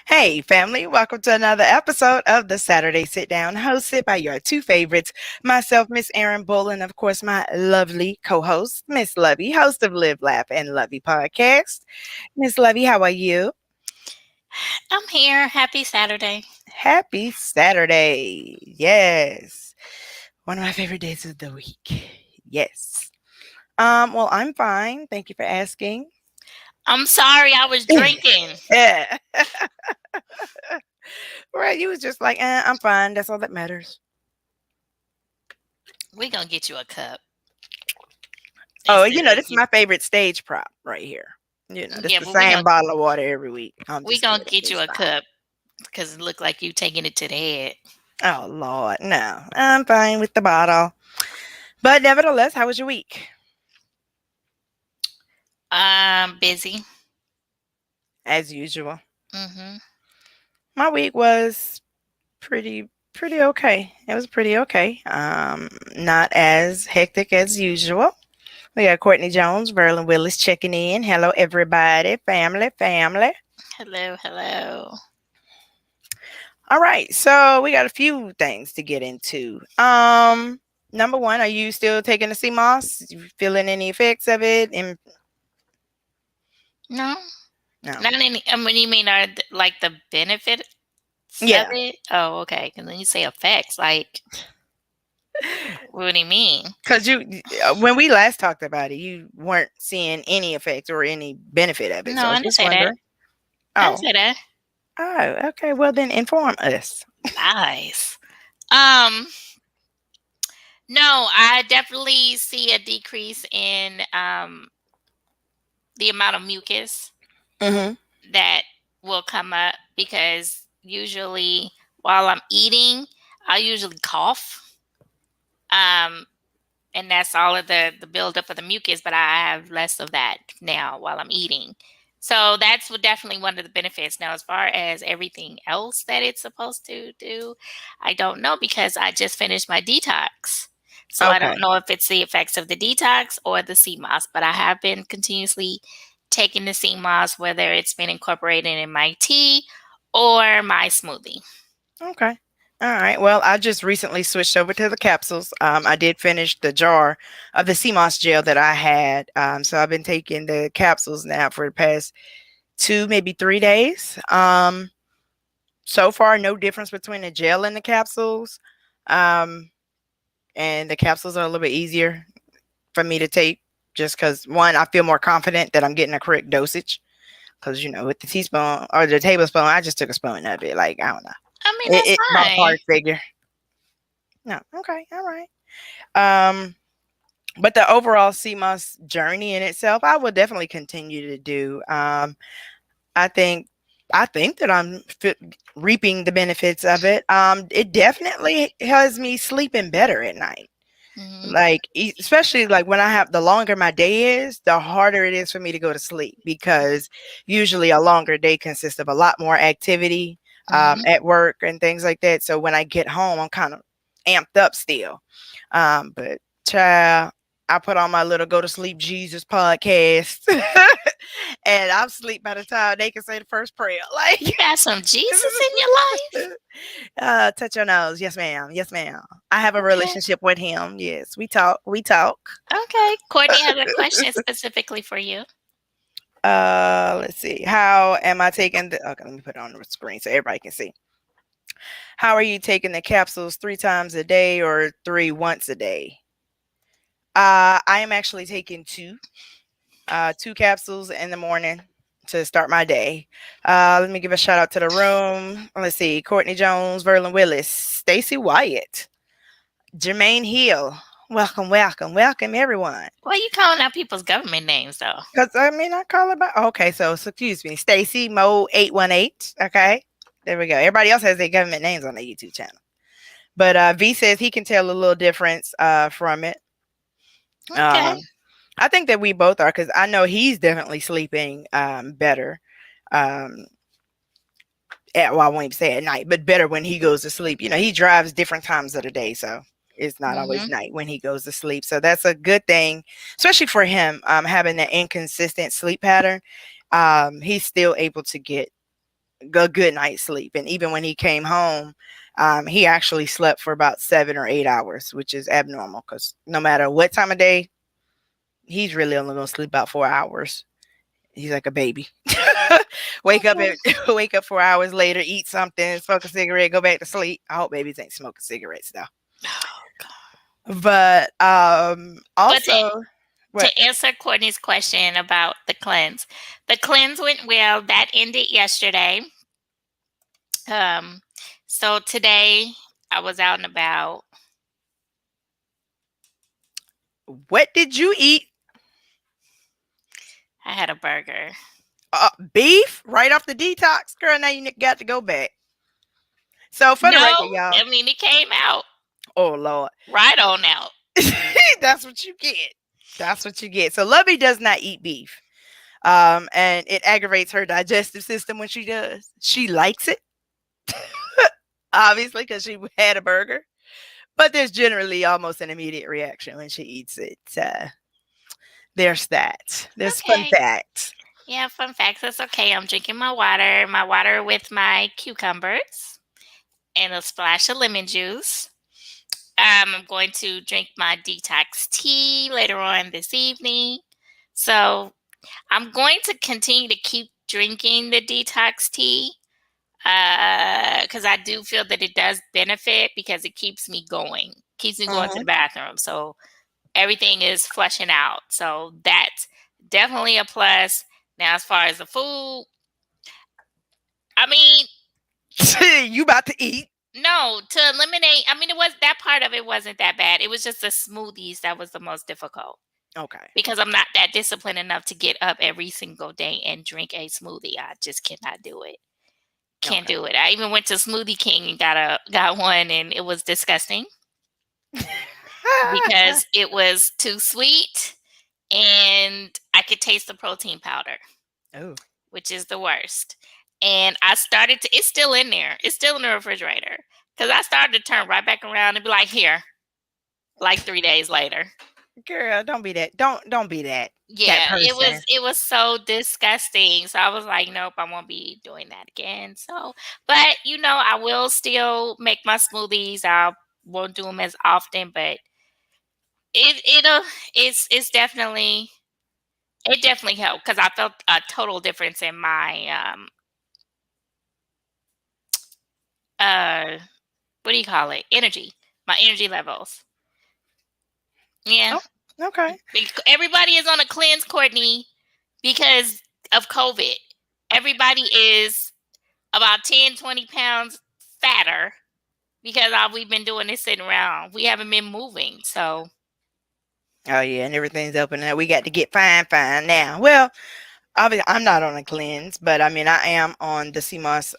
Hey, family, welcome to another episode of the Saturday Sit Down, hosted by your two favorites, myself, Miss Erin Bull, and of course, my lovely co host, Miss Lovey, host of Live, Laugh, and Lovey podcast. Miss Lovey, how are you? I'm here. Happy Saturday. Happy Saturday. Yes. One of my favorite days of the week. Yes. Well, I'm fine. Thank you for asking. I'm sorry I was drinking. Yeah. Right. You was just like, I'm fine. That's all that matters. We're going to get you a cup Oh, instead of this is you. my favorite stage prop right here. This Yeah, the but we're same going bottle of water every week. I'm we just gonna kidding. get you It's a fine. cup because it looked like you taking it to the head. Oh Lord, no, I'm fine with the bottle. But nevertheless, how was your week? Busy. As usual, Mm-hmm. my week was pretty okay. It was pretty okay. Not as hectic as usual. We got Courtney Jones, Verlin Willis checking in. Hello, everybody, family. Hello, hello. All right, so we got a few things to get into. Number one, are you still taking the CMOS? You feeling any effects of it? And No, no, not any. You mean like the benefits of yeah, it? Oh, okay. Because then you say effects. Like, what do you mean? because when we last talked about it, you weren't seeing any effects or any benefit of it. No, So I I was didn't just say that. wondering. I didn't Oh, say that. okay. Well, then inform us. Nice. Um, no, I definitely see a decrease in the amount of mucus Mm-hmm. that will come up because usually while I'm eating, I usually cough. Um, and that's all of the buildup of the mucus, but I have less of that now while I'm eating. So that's definitely one of the benefits. Now, as far as everything else that it's supposed to do, I don't know because I just finished my detox. So I don't Okay. know if it's the effects of the detox or the CMOS, but I have been continuously taking the CMOS, whether it's been incorporated in my tea or my smoothie. Okay. All right. Well, I just recently switched over to the capsules. I did finish the jar of the CMOS gel that I had. So I've been taking the capsules now for the past 2, maybe 3 days. So far, no difference between the gel and the capsules. Um, and the capsules are a little bit easier for me to take just because, one, I feel more confident that I'm getting a correct dosage. Because, with the teaspoon or the tablespoon, I just took a spoon of it. Like, I don't know. I mean, that's It fine. ballpark figure. No. Okay. All right. Um, but the overall CMOS journey in itself, I will definitely continue to do. I think I think that I'm reaping the benefits of it. It definitely has me sleeping better at night. Hmm. Like especially like when I have the longer my day is, the harder it is for me to go to sleep because usually a longer day consists of a lot more activity Hmm. at work and things like that. So when I get home, I'm kind of amped up still. But child, I put on my little go to sleep Jesus podcast and I'm asleep by the time they can say the first prayer. Like You got some Jesus in your life? touch your nose. Yes, ma'am. Yes, ma'am. I have a Okay. relationship with him. Yes, we talk. We talk. Okay. Courtney has a question specifically for you. Let's see. How am I taking the okay, let me put it on the screen so everybody can see. How are you taking the capsules 3 times a day or three once a day? I am actually taking two capsules in the morning to start my day. Let me give a shout out to the room. Let's see. Courtney Jones, Verlin Willis, Stacy Wyatt, Jermaine Hill. Welcome, everyone. Why you calling out people's government names though? Because I mean, I call it by. Okay, so excuse me, Stacy Mo 818. Okay, there we go. Everybody else has their government names on their YouTube channel, but V says he can tell a little difference from it. Okay. Um, I think that we both are because I know he's definitely sleeping better. Um, well, I won't even say at night, but better when he goes to sleep. He drives different times of the day, so it's not always Hmm. night when he goes to sleep. So that's a good thing, especially for him having that inconsistent sleep pattern. he's still able to get a good night's sleep. And even when he came home, he actually slept for about 7 or 8 hours, which is abnormal because no matter what time of day, he's really only going to sleep about 4 hours. He's like a baby. wake up Okay. and wake up 4 hours later, eat something, smoke a cigarette, go back to sleep. I hope babies ain't smoking cigarettes though. Oh, God. But But also what? to answer Courtney's question about the cleanse went well. That ended yesterday. Um, so today I was out and about. What did you eat? I had a burger. Beef right off the detox, girl. Now you got to go back. So for the record, No, y'all. I mean it came out Oh Lord, right on out. that's what you get. That's what you get. So Lovey does not eat beef, and it aggravates her digestive system when she does. She likes it, obviously, because she had a burger. But there's generally almost an immediate reaction when she eats it. There's that. There's fun Okay. facts. Yeah, fun facts. That's okay. I'm drinking my water with my cucumbers and a splash of lemon juice. I'm going to drink my detox tea later on this evening. So I'm going to continue to keep drinking the detox tea because I do feel that it does benefit because it keeps me going to the Mhm. bathroom. So everything is flushing out. So that's definitely a plus. Now, as far as the food, I mean, You about to eat? no, to eliminate, I mean, it was that part of it wasn't that bad. It was just the smoothies that was the most difficult Okay. because I'm not that disciplined enough to get up every single day and drink a smoothie. I just cannot do it. Can't Okay. do it. I even went to Smoothie King and got one, and it was disgusting because it was too sweet, and I could taste the protein powder, Oh. which is the worst. And I started to. It's still in there. It's still in the refrigerator because I started to turn right back around and be like, here, like 3 days later. Girl, don't be that. Don't be that Yeah, person. it was so disgusting. So I was like, nope, I won't be doing that again. So, but I will still make my smoothies. I won't do them as often, but it'll it's definitely it definitely helped because I felt a total difference in my uh what do you call it? Energy, my energy levels. Yeah, Oh, okay. everybody is on a cleanse, Courtney, because of COVID. Everybody is about 10, 20 pounds fatter because all we've been doing is sitting around. We haven't been moving. So, Oh yeah, and everything's open now. We got to get fine now. Well, obviously I'm not on a cleanse, but I mean I am on the CMOS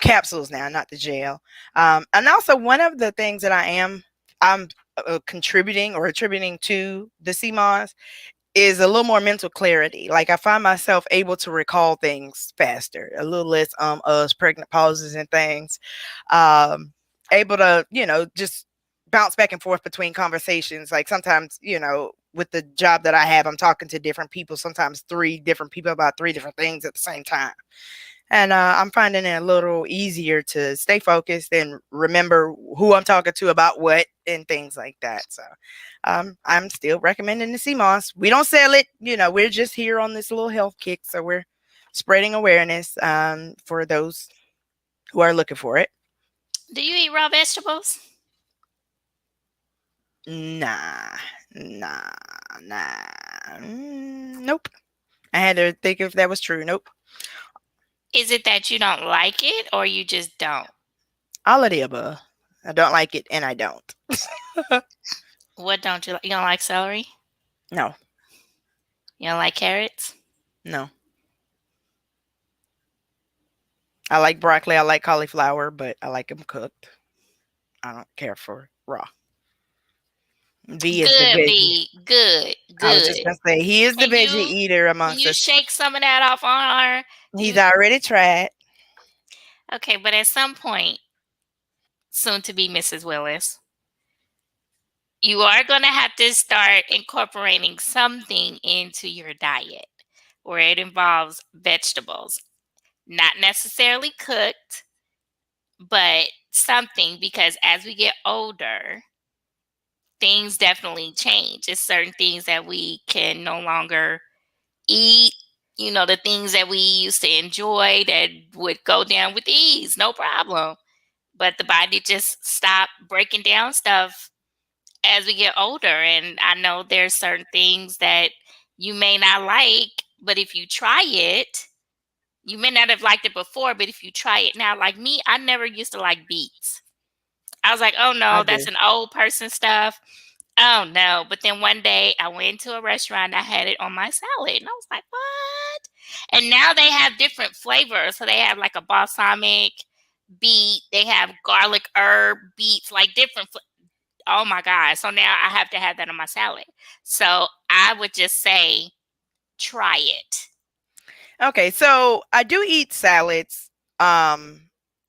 capsules now, not the gel. And also one of the things that I'm contributing or attributing to the CMOS is a little more mental clarity. Like I find myself able to recall things faster, a little less us pregnant pauses and things. Um, able to, just bounce back and forth between conversations. Like sometimes, with the job that I have, I'm talking to different people, sometimes three different people about three different things at the same time. And I'm finding it a little easier to stay focused and remember who I'm talking to about what and things like that. So I'm still recommending the CMOS. We don't sell it, we're just here on this little health kick. So we're spreading awareness for those who are looking for it. do you eat raw vegetables? Nah, nah, nah. Nope. I had to think if that was true. Nope. Is it that you don't like it or you just don't? All of the above. I don't like it and I don't. What don't you like? You don't like celery? No, You don't like carrots? no. I like broccoli. I like cauliflower, but I like them cooked. I don't care for raw. V is the Good, veggie. B. Good, I was just good. gonna say he is the Can veggie you eater can amongst you us. shake some of that off on her? He's You already tried. okay? But at some point, soon to be Mrs. Willis, you are going to have to start incorporating something into your diet. where it involves vegetables, not necessarily cooked, but something, because as we get older, things definitely change. It's certain things that we can no longer eat. The things that we used to enjoy that would go down with ease, no problem. But the body just stopped breaking down stuff as we get older. And I know there's certain things that you may not like, but if you try it, you may not have liked it before, but if you try it now, like me, I never used to like beets. I was like, oh I no, do. that's an old person stuff. Oh no. But then one day I went to a restaurant, I had it on my salad, and I was like, what? And now they have different flavors. So they have like a balsamic beet, they have garlic herb beets, like different. Oh my God. So now I have to have that on my salad. So I would just say, try it. Okay, so I do eat salads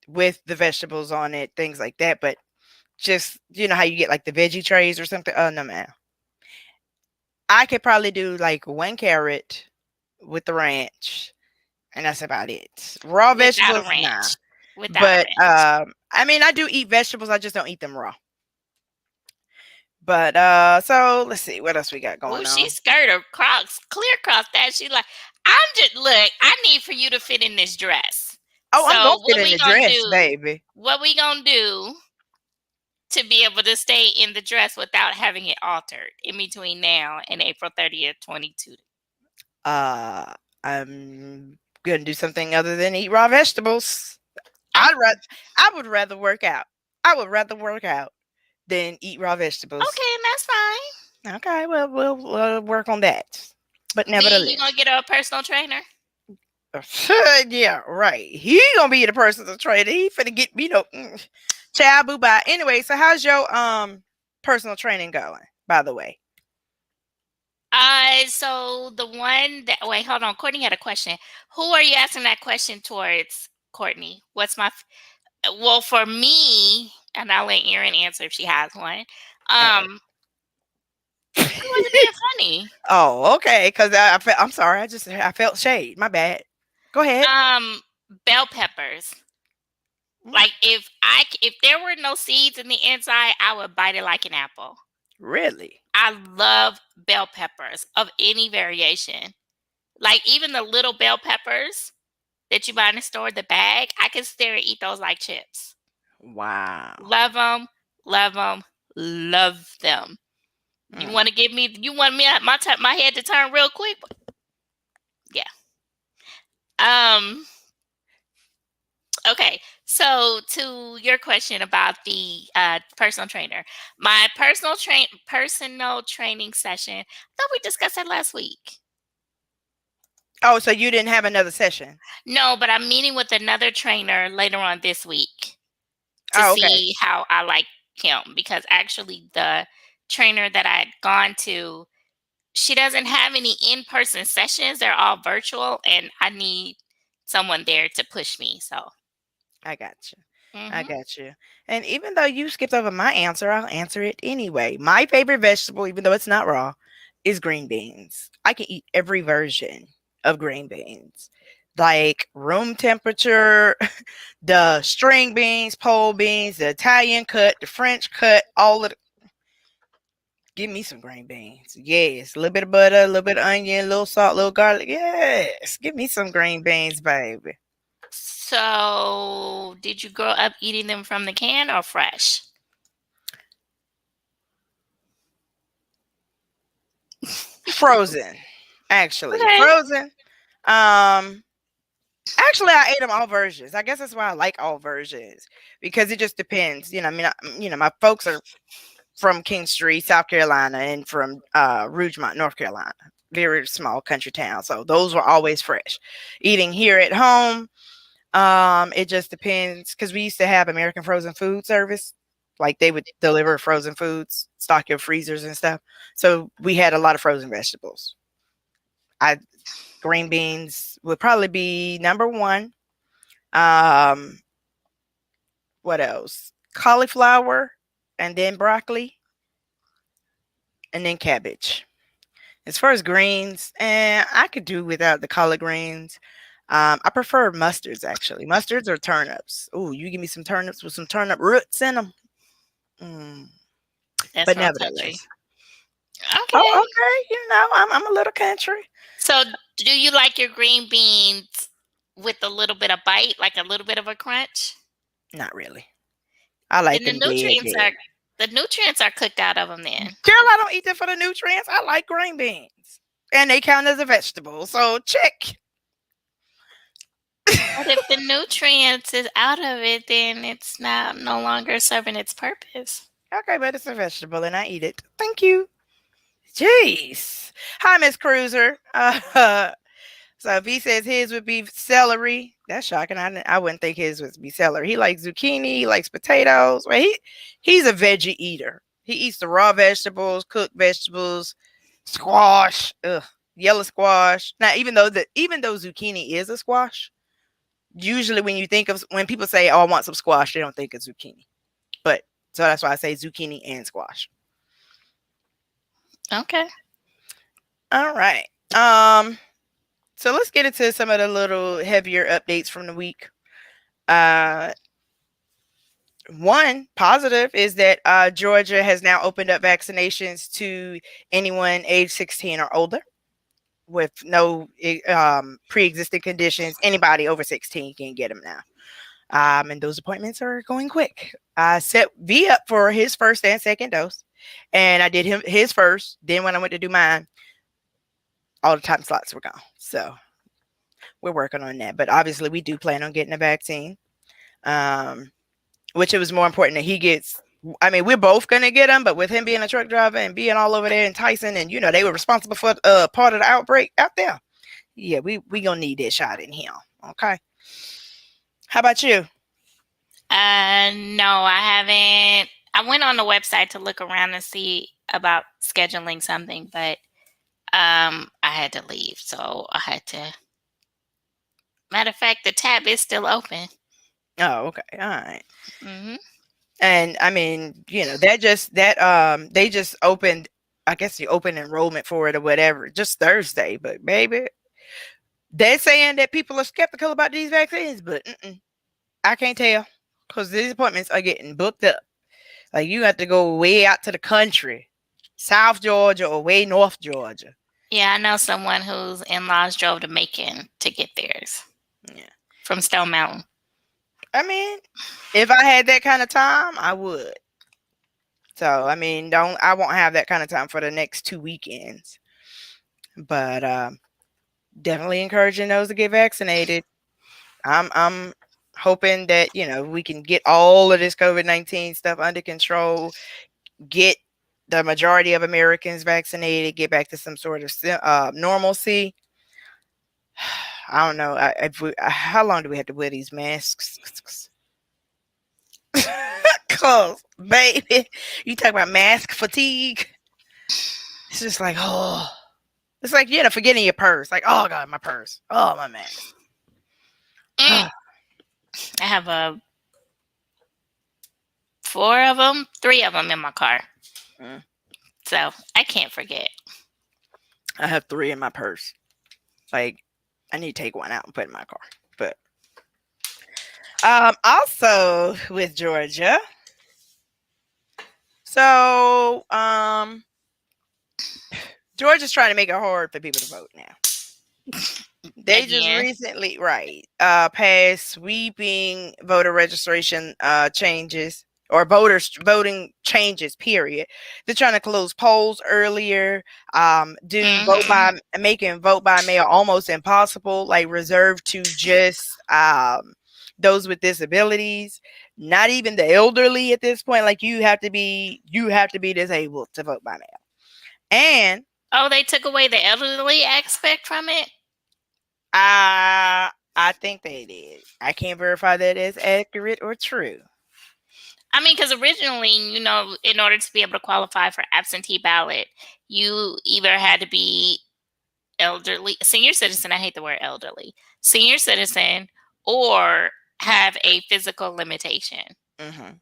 with the vegetables on it, things like that, but just how you get like the veggie trays or something. Oh no, man. I could probably do like one carrot with the ranch, and that's about it. Raw Without a vegetables, nah. ranch. Without a But ranch. I mean, I do eat vegetables. I just don't eat them raw. But so let's see what else we got Oh, going she on. skirt her crocs clear across that. She like, I'm just look. I need for you to fit in this dress. Oh, I'm gonna So fit what in we the gonna dress, do? baby. What we gonna do to be able to stay in the dress without having it altered in between now and April 30th, 22? Uh, I'm gonna do something other than eat raw vegetables. I'm I would rather work out. I would rather work out than eat raw vegetables. okay, and that's fine. Okay, well, we'll work on that. But D, you nevertheless, gonna get a personal trainer? yeah, right. He gonna be the personal trainer. He finna get child boo bye. Anyway, so how's your personal training going? By the way, So the one that wait, hold on. Courtney had a question. Who are you asking that question towards, Courtney? What's my well for me, and I'll let Erin answer if she has one. all right. I wasn't being funny. Oh, okay. Because I'm sorry. I felt shade. My bad. Go ahead. Um, Bell peppers. Mm, Like if there were no seeds in the inside, I would bite it like an apple. really? I love bell peppers of any variation. Like even the little bell peppers that you buy in the store, the bag, I can stare and eat those like chips. Wow. Love them, love them, love them. You Mm. want to give me? You want me my head to turn real quick? Yeah. Um. Okay. So to your question about the personal trainer, my personal training session. I thought we discussed that last week. Oh, so you didn't have another session? No, but I'm meeting with another trainer later on this week to Oh, okay. see how I like him, because actually the trainer that I had gone to, she doesn't have any in-person sessions. They're all virtual, and I need someone there to push me. So, I got you. I hmm got you. And even though you skipped over my answer, I'll answer it anyway. My favorite vegetable, even though it's not raw, is green beans. I can eat every version of green beans, like room temperature, the string beans, pole beans, the Italian cut, the French cut, all of the. Give me some green beans. Yes. A little bit of butter, a little bit of onion, a little salt, a little garlic. Yes. Give me some green beans, baby. so did you grow up eating them from the can or fresh? Frozen. Actually. Okay. Frozen. Um Actually, I ate them all versions. I guess that's why I like all versions because it just depends. I mean, my folks are from Kingstree, South Carolina, and from Rougemont, North Carolina. Very small country town, so those were always fresh. Eating here at home, it just depends because we used to have American Frozen Food Service. Like they would deliver frozen foods, stock your freezers and stuff. So we had a lot of frozen vegetables. I Green beans would probably be number one. Um, what else? Cauliflower, and then broccoli, and then cabbage. As far as greens, I could do without the collard greens. I prefer mustards actually. Mustards or turnips. Oh, you give me some turnips with some turnip roots in them. Mm. That's But real country. nevertheless, oh, Okay. okay. I'm a little country. So, do you like your green beans with a little bit of bite, like a little bit of a crunch? Not really. I like Then them dead, dead. the nutrients are cooked out of them then. Girl, I don't eat them for the nutrients. I like green beans, and they count as a vegetable. So check. But if the nutrients is out of it, then it's not no longer serving its purpose. Okay, but it's a vegetable, and I eat it. Thank you. Jeez. Hi, Miss Cruiser. So if he says his would be celery, that's shocking. I wouldn't think his would be celery. He likes zucchini. He likes potatoes. Well, he's a veggie eater. He eats the raw vegetables, cooked vegetables, squash, yellow squash. Now, even though zucchini is a squash, usually when people say, "Oh, I want some squash," they don't think of zucchini. But so that's why I say zucchini and squash. Okay. All right. So let's get into some of the little heavier updates from the week. One positive is that Georgia has now opened up vaccinations to anyone age 16 or older with no pre-existing conditions. Anybody over 16 can get them now. And those appointments are going quick. I set V up for his first and second dose, and I did his first. Then when I went to do mine, all the time slots were gone. So we're working on that. But obviously, we do plan on getting a vaccine, which it was more important that he gets. I mean, we're both going to get them, but with him being a truck driver and being all over there in Tyson, and, they were responsible for part of the outbreak out there. Yeah, we going to need that shot in him. Okay. How about you? No, I haven't. I went on the website to look around and see about scheduling something, but I had to leave, so I had to. Matter of fact, the tab is still open. Oh, okay. All right. Mm-hmm. And I mean, they just opened, I guess, the open enrollment for it or whatever, just Thursday. But baby, they're saying that people are skeptical about these vaccines, but I can't tell because these appointments are getting booked up. Like you have to go way out to the country, South Georgia or way North Georgia. Yeah, I know someone whose in-laws drove to Macon to get theirs. Yeah, from Stone Mountain. I mean, if I had that kind of time, I would. So I mean, I won't have that kind of time for the next 2 weekends. But definitely encouraging those to get vaccinated. I'm hoping that we can get all of this COVID-19 stuff under control, get the majority of Americans vaccinated, get back to some sort of normalcy. I don't know. How long do we have to wear these masks? Cause baby, you talk about mask fatigue. It's just like, oh, it's like forgetting your purse. Like, oh god, my purse. Oh, my mask. I have 3 of them in my car. So I can't forget. I have 3 in my purse. Like, I need to take one out and put it in my car. But also with Georgia. So Georgia's trying to make it hard for people to vote now. They just recently passed sweeping voter registration changes or voting changes, period. They're trying to close polls earlier, making vote by mail almost impossible, like reserved to just those with disabilities, not even the elderly at this point. Like you have to be disabled to vote by mail. And they took away the elderly aspect from it? I think they did. I can't verify that as accurate or true. I mean, because originally, in order to be able to qualify for absentee ballot, you either had to be elderly, senior citizen. I hate the word elderly. Senior citizen, or have a physical limitation. Mm-hmm.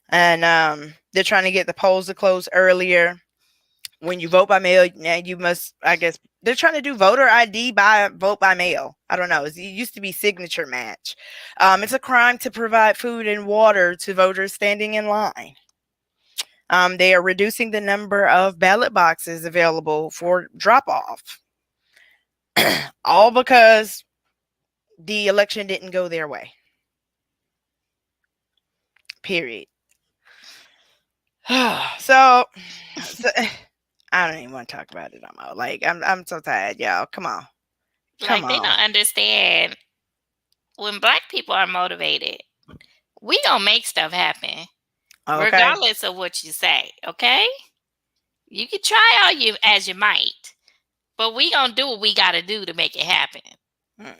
And they're trying to get the polls to close earlier. When you vote by mail, now you must, I guess, they're trying to do voter ID by vote by mail. I don't know. It used to be signature match. It's a crime to provide food and water to voters standing in line. They are reducing the number of ballot boxes available for drop off, all because the election didn't go their way. Period. so, so I don't even want to talk about it no more. Like I'm so tired, y'all. Come on. Come Like they don't on. understand when black people are motivated, we gonna make stuff happen Okay. regardless of what you say. Okay, you can try all you as you might, but we gonna do what we gotta do to make it happen.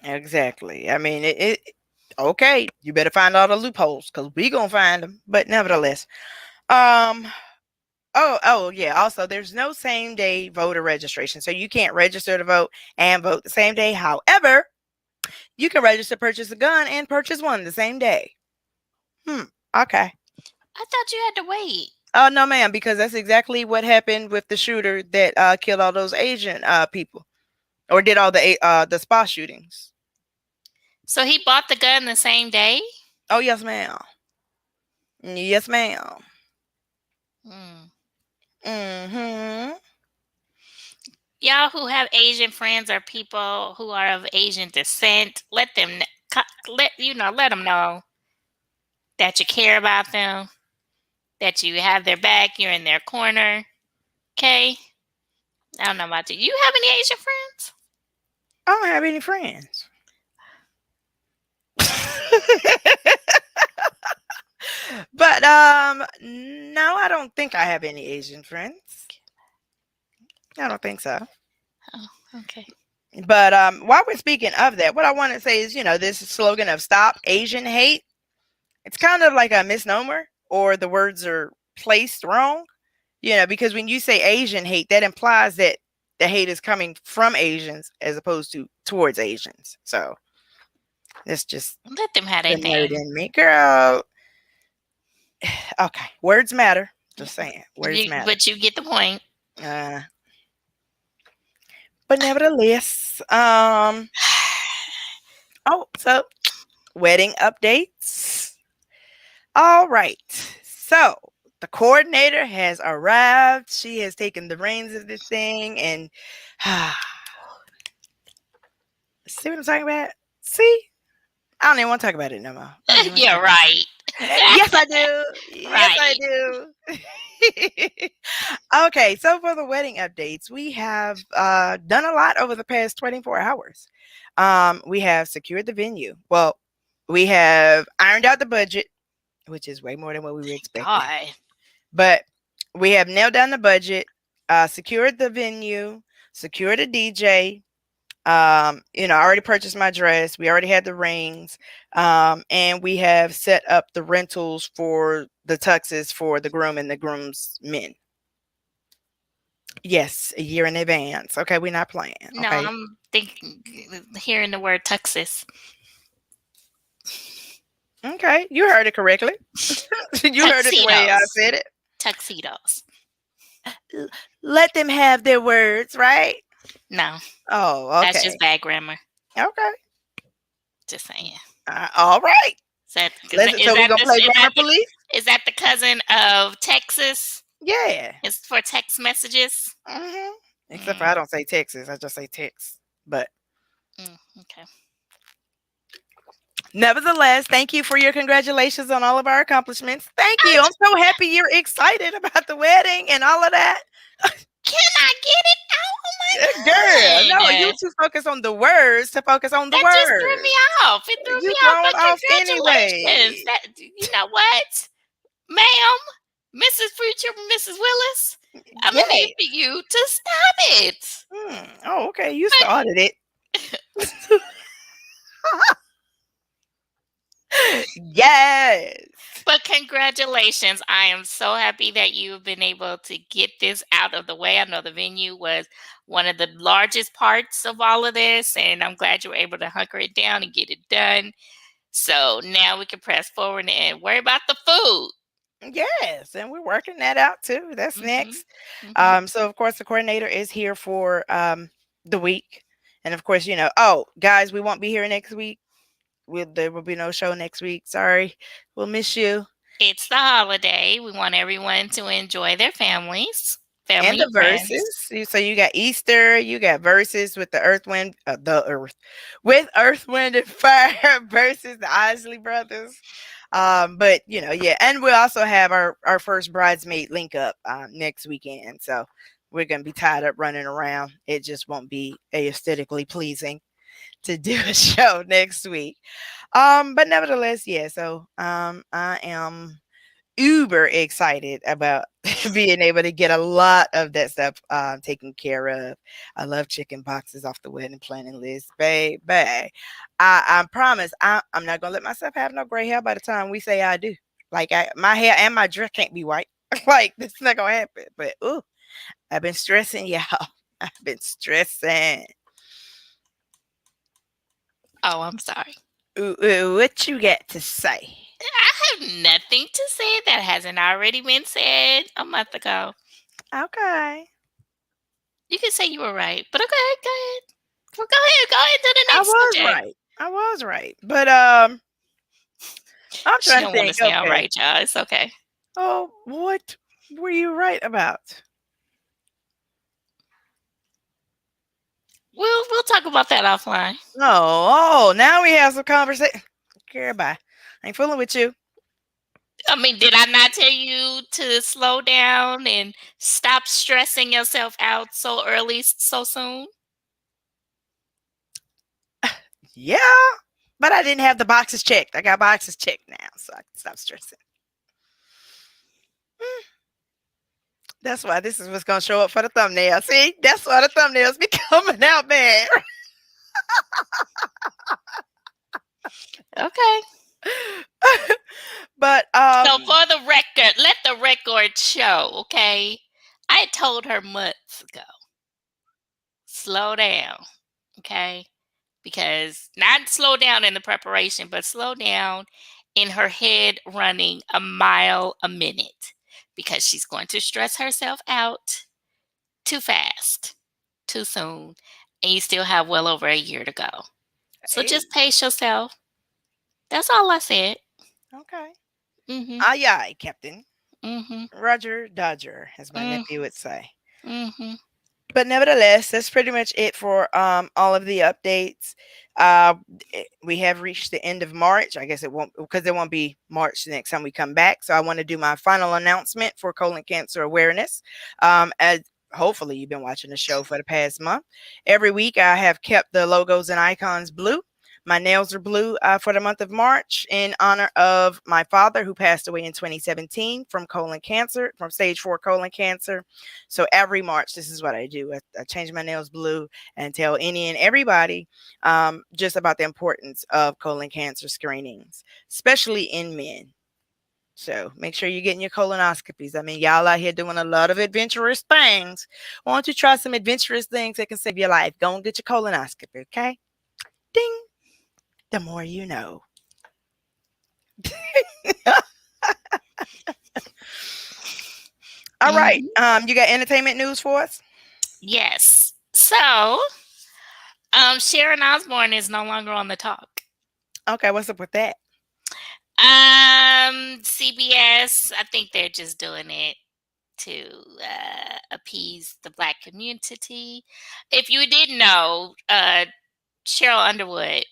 Exactly. I mean, okay. You better find all the loopholes because we gonna find them. But nevertheless, um. Oh, yeah. Also, there's no same day voter registration, so you can't register to vote and vote the same day. However, you can register, purchase a gun, and purchase one the same day. Okay. I thought you had to wait. Oh no, ma'am, because that's exactly what happened with the shooter that killed all those Asian people, or did all the spa shootings. So he bought the gun the same day. Oh yes, ma'am. Yes, ma'am. Mm. Mm-hmm. Y'all who have Asian friends or people who are of Asian descent, let them let them know that you care about them, that you have their back, you're in their corner. Okay? I don't know about you. You have any Asian friends? I don't have any friends. But no, I don't think I have any Asian friends. I don't think so. Oh, okay. But while we're speaking of that, what I want to say is, this slogan of "Stop Asian Hate." It's kind of like a misnomer, or the words are placed wrong. Because when you say Asian hate, that implies that the hate is coming from Asians as opposed to towards Asians. So that's just Let them have the their nerd thing. in me, girl. Okay, words matter. Just saying, words matter. But you get the point. Uh, but nevertheless, so wedding updates. All right. So the coordinator has arrived. She has taken the reins of this thing and see what I'm talking about? See? I don't even want to talk about it no more. Yeah, right. Yes, I do. Yes, I Right. do. Okay, so for the wedding updates, we have done a lot over the past 24 hours. We have secured the venue. Well, we have ironed out the budget, which is way more than what we were expecting. God. But we have nailed down the budget, secured the venue, secured a DJ. I already purchased my dress. We already had the rings. And we have set up the rentals for the tuxes for the groom and the groom's men. Yes, a year in advance. Okay, we're not playing. Okay? No, I'm hearing the word tuxes. Okay, you heard it correctly. You heard it the way I said it. Tuxedos. Let them have their words, right? No. Oh, okay. That's just bad grammar. Okay. Just saying. All right. So we're going to play Grammar Police? Is that the cousin of Texas? Yeah. It's for text messages? Mm-hmm. Except for I don't say Texas. I just say text. But. Okay. Nevertheless, thank you for your congratulations on all of our accomplishments. Thank you. I'm so happy you're excited about the wedding and all of that. Can I get it out? Oh my God. No, you too focus on the words to focus on the words. That just threw me off. It threw me off. But congratulations. Anyway. You know what? Ma'am, Mrs. Future, Mrs. Willis, I'm going to need for you to stop it. Oh, okay. You started it. Yes. But congratulations. I am so happy that you've been able to get this out of the way. I know the venue was one of the largest parts of all of this, and I'm glad you were able to hunker it down and get it done. So now we can press forward and worry about the food. Yes, and we're working that out too. That's Mhm. next. Mhm. So of course the coordinator is here for the week. And of course, oh guys, we won't be here next week. There will be no show next week. Sorry. We'll miss you. It's the holiday. We want everyone to enjoy their families, And family the and friends. verses. So you got Easter, you got verses with with Earth, Wind, and Fire versus the Isley Brothers. But yeah, and we also have our first bridesmaid link up next weekend. So we're gonna be tied up running around. It just won't be aesthetically pleasing to do a show next week. But nevertheless, yeah. So I am uber excited about being able to get a lot of that stuff taken care of. I love chicken boxes off the wedding planning list, baby. I promise I'm not gonna let myself have no gray hair by the time we say I do. Like my hair and my dress can't be white. Like this is not gonna happen. But ooh, I've been stressing, y'all. I've been stressing. Oh, I'm sorry. Ooh, what you got to say? I have nothing to say that hasn't already been said a month ago. Okay. You can say you were right, but okay, go ahead. Well, go ahead to the I next was subject. right. I was right. But I'm She trying to don't want to think. say I'm Okay. right, y'all. It's okay. Oh, what were you right about? We'll talk about that offline. Oh, now we have some conversation. Okay, bye. I ain't fooling with you. I mean, did I not tell you to slow down and stop stressing yourself out so early, so soon? Yeah, but I didn't have the boxes checked. I got boxes checked now, so I can stop stressing. Hmm, that's why this is what's gonna show up for the thumbnail. See, that's why the thumbnails be coming out bad. Okay. But So for the record, let the record show, okay? I told her months ago, slow down, okay? Because not slow down in the preparation, but slow down in her head running a mile a minute because she's going to stress herself out too fast, too soon, and you still have well over a year to go. So hey, just pace yourself. That's all I said. okay. Mhm. Aye, aye, Captain Mhm. Roger Dodger, as my Mm. nephew would say. Mhm. But nevertheless, that's pretty much it for all of the updates. Uh, we have reached the end of March. I guess it won't because it won't be March the next time we come back. So I want to do my final announcement for colon cancer awareness. As hopefully you've been watching the show for the past month. Every week I have kept the logos and icons blue. My nails are blue for the month of March in honor of my father who passed away in 2017 from colon cancer, from stage 4 colon cancer. So every March, this is what I do. I change my nails blue and tell any and everybody just about the importance of colon cancer screenings, especially in men. So make sure you're getting your colonoscopies. I mean, y'all out here doing a lot of adventurous things. Why don't you try some adventurous things that can save your life? Go and get your colonoscopy, okay? Ding. The more you know. All right. Mhm. You got entertainment news for us? Yes. So, Sharon Osbourne is no longer on the talk. Okay, what's up with that? CBS, I think they're just doing it to appease the black community. If you didn't know, Cheryl Underwood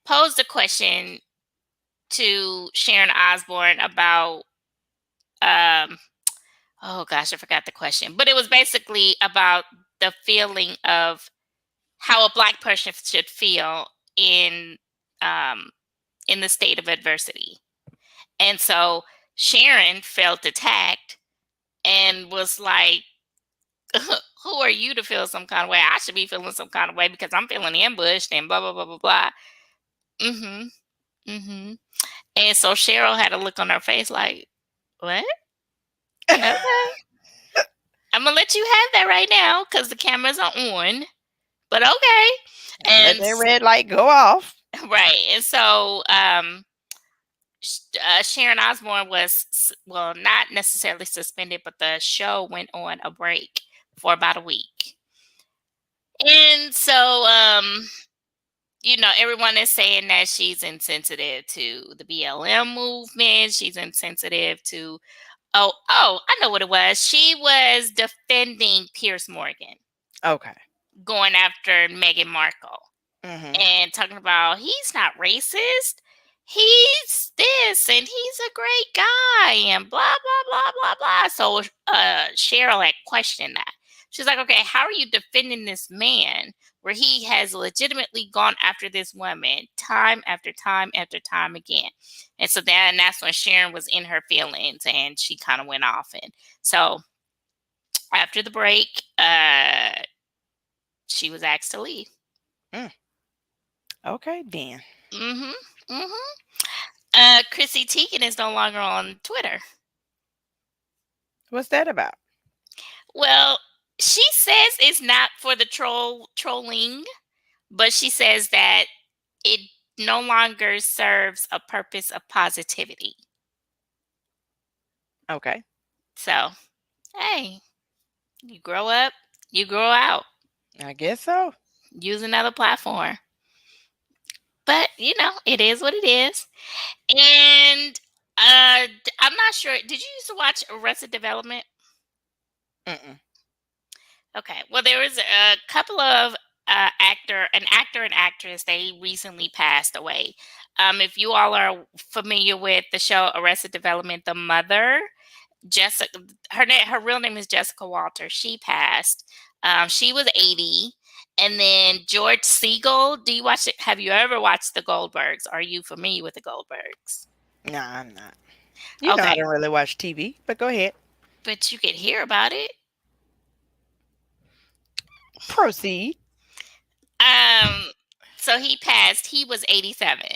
posed a question to Sharon Osbourne about um oh gosh, I forgot the question, but it was basically about the feeling of how a black person should feel um in the state of adversity. And so Sharon felt attacked and was like, who are you to feel some kind of way? I should be feeling some kind of way because I'm feeling ambushed and blah blah blah blah blah. Mhm. Mhm. And so Cheryl had a look on her face like, "What? Okay. I'm gonna let you have that right now because the cameras are on. But okay." Let And that red light go off. right. And so Sharon Osbourne was well, not necessarily suspended, but the show went on a break for about a week. And so, everyone is saying that she's insensitive to the BLM movement. She's insensitive to, I know what it was. She was defending Pierce Morgan, Okay. going after Meghan Markle, Mm-hmm. and talking about he's not racist. He's this and he's a great guy and blah blah blah blah blah. So Cheryl had questioned that. She's like, okay, how are you defending this man where he has legitimately gone after this woman time after time after time again? And so that's when Sharon was in her feelings and she kind of went off. And so after the break, she was asked to leave. Okay, then. Mm-hmm. Chrissy Teigen is no longer on Twitter. What's that about? Well, she says it's not for the trolling, but she says that it no longer serves a purpose of positivity. Okay. So, hey, you grow up, you grow out. I guess so. Use another platform. But, it is what it is. And I'm not sure. Did you used to watch Arrested Development? Mm-mm. Okay. Well, there was a couple of an actor and actress. They recently passed away. If you all are familiar with the show Arrested Development, the mother, Jessica, her real name is Jessica Walter. She passed. She was 80. And then George Siegel. Do you watch it? Have you ever watched the Goldbergs? Are you familiar with the Goldbergs? No, I'm not. You know I don't really watch TV, but go ahead. But you could hear about it. Proceed. So he passed. He was 87.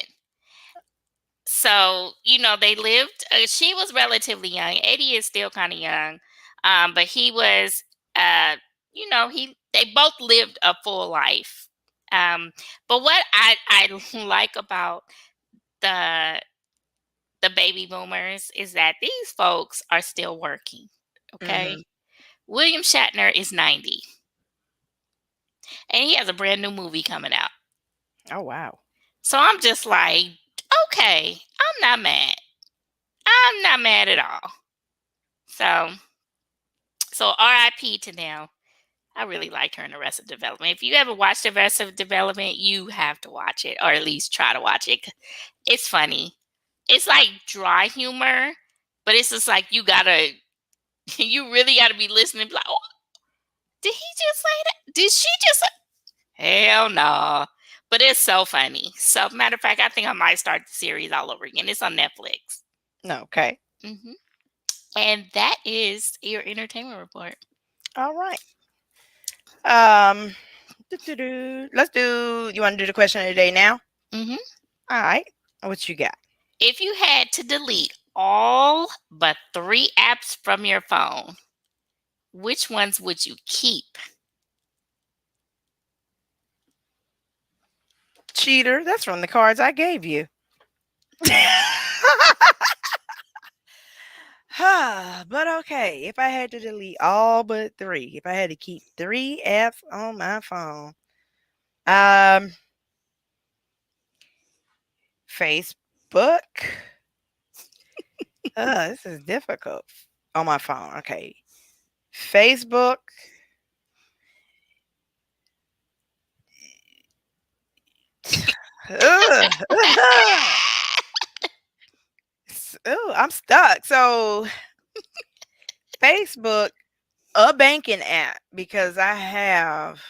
So, they lived, she was relatively young. 80 is still kind of young. But he was, they both lived a full life. But what I like about the baby boomers is that these folks are still working. Okay. Mm-hmm. William Shatner is 90. And he has a brand new movie coming out. Oh, wow. So I'm just like, okay, I'm not mad. I'm not mad at all. So RIP to them. I really liked her in Arrested Development. If you ever watched Arrested Development, you have to watch it, or at least try to watch it. It's funny. It's like dry humor, but it's just like you really gotta be listening. Like, oh, did he just say that? Did she just say? Hell no. But it's so funny. So, matter of fact, I think I might start the series all over again. It's on Netflix. Okay. Mm-hmm. And that is your entertainment report. All right. Let's do. You want to do the question of the day now? Mm-hmm. All right. What you got? If you had to delete all but 3 apps from your phone, which ones would you keep? Cheater. That's from the cards I gave you. But okay, if I had to delete all but 3, if I had to keep 3 apps on my phone, Facebook. This is difficult on my phone. Okay, Facebook. Oh, I'm stuck. So Facebook, a banking app, because I have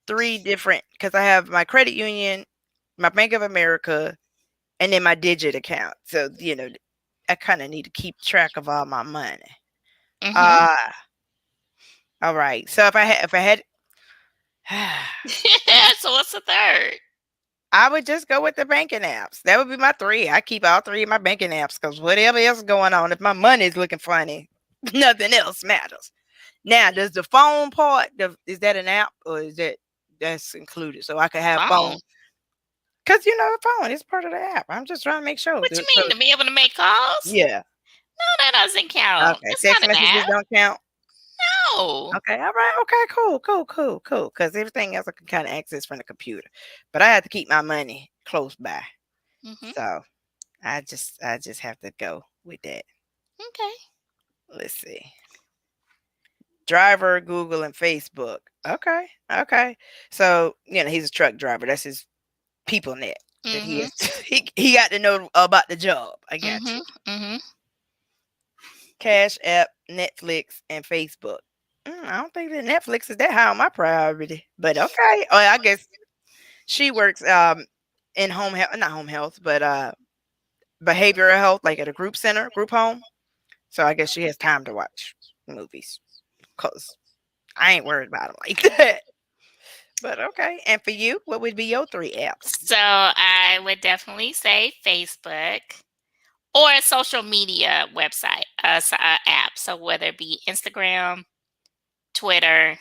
3 different, because I have my credit union, my Bank of America, and then my Digit account. So, I kind of need to keep track of all my money. Mm-hmm. All right. So if I had So what's the third? I would just go with the banking apps. That would be my 3. I keep all 3 of my banking apps because whatever else is going on, if my money is looking funny, nothing else matters. Now, does the phone part, is that an app or is that's included? So I could have phone. Because the phone is part of the app. I'm just trying to make sure. What you So mean to be able to make calls? yeah. No, that doesn't count. Okay. It's Text not an messages app. don't count. No. Okay. All right. Okay. Cool. Cool. Cool. Cool. Because everything else I can kind of access from the computer, but I have to keep my money close by. Mhm. So I just have to go with that. Okay. Let's see. Driver, Google, and Facebook. Okay. Okay. So he's a truck driver. That's his people net that he Mhm. is. He got to know about the job. I got you. Mhm. Mhm. Cash App, Netflix, and Facebook. I don't think that Netflix is that high on my priority, but okay. Oh, I guess she works in home health, not home health, but behavioral health, like at a group center, group home. So I guess she has time to watch movies because I ain't worried about them like that. But okay. And for you, what would be your 3 apps? So I would definitely say Facebook or a social media website, app. So whether it be Instagram, Twitter,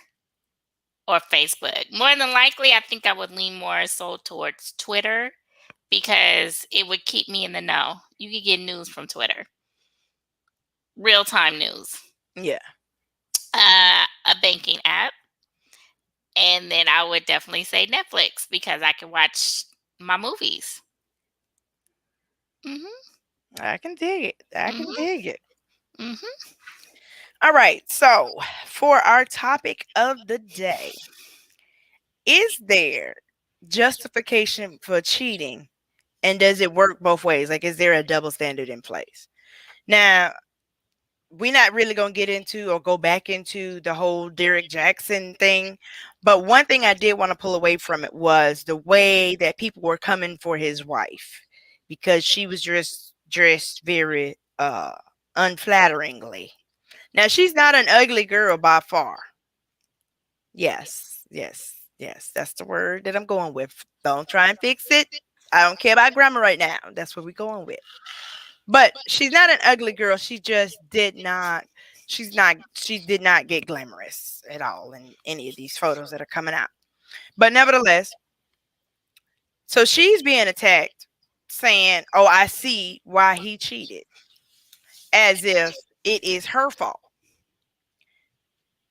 or Facebook. More than likely, I think I would lean more so towards Twitter because it would keep me in the know. You could get news from Twitter, real time news, Yeah. a banking app, and then I would definitely say Netflix because I can watch my movies. Mhm. I can dig it. I can Mhm. dig it. Mhm. All right. So for our topic of the day, is there justification for cheating? And does it work both ways? Like, is there a double standard in place? Now, we're not really going to get into or go back into the whole Derek Jackson thing. But one thing I did want to pull away from it was the way that people were coming for his wife because she was dressed very unflatteringly. Now, she's not an ugly girl by far. Yes, yes, yes. That's the word that I'm going with. Don't try and fix it. I don't care about grammar right now. That's what we're going with. But she's not an ugly girl. She did not get glamorous at all in any of these photos that are coming out. But nevertheless, so she's being attacked saying, "Oh, I see why he cheated." As if it is her fault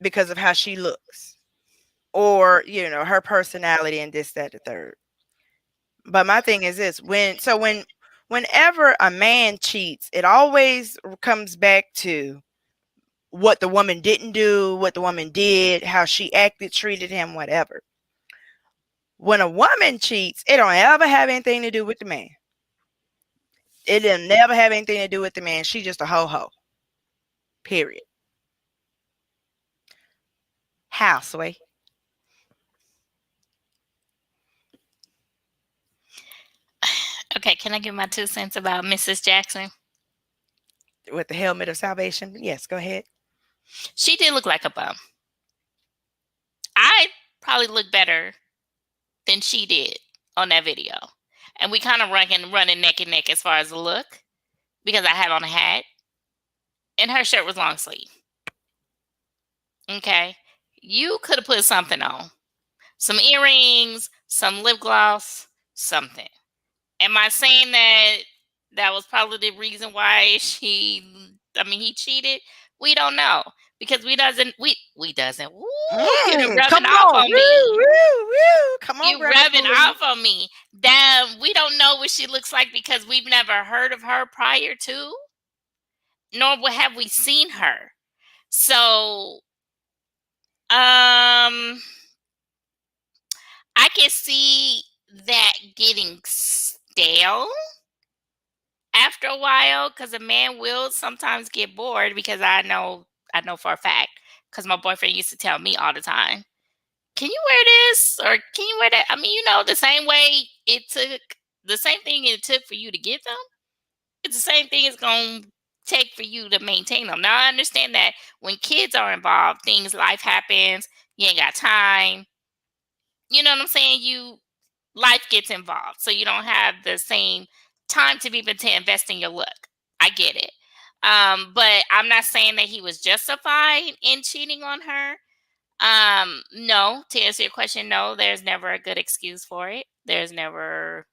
because of how she looks or, her personality and this, that, the third. But my thing is this, whenever a man cheats, it always comes back to what the woman didn't do, what the woman did, how she acted, treated him, whatever. When a woman cheats, it don't ever have anything to do with the man. It didn't never have anything to do with the man. She just a ho-ho. Period. Houseway. Okay, can I give my 2 cents about Mrs. Jackson? With the helmet of salvation. Yes, go ahead. She did look like a bum. I probably look better than she did on that video. And we kind of running neck and neck as far as the look because I had on a hat and her shirt was long sleeve. Okay. You could have put something on. Some earrings, some lip gloss, something. Am I saying that that was probably the reason why he cheated? We don't know because we doesn't. Woo, you're Come rubbing off on. on me. Woo, woo, woo. Come on, You grammar rubbing school. off on me. Damn, we don't know what she looks like because we've never heard of her prior to, nor have we seen her. So, I can see that getting stale after a while because a man will sometimes get bored because I know for a fact because my boyfriend used to tell me all the time, can you wear this or can you wear that? I mean, the same thing it took for you to get them, it's the same thing it's going to take for you to maintain them. Now I understand that when kids are involved, life happens, you ain't got time. You know what I'm saying? Life gets involved. So you don't have the same time to be able to invest in your look. I get it. But I'm not saying that he was justified in cheating on her. No, to answer your question, no, there's never a good excuse for it. There's never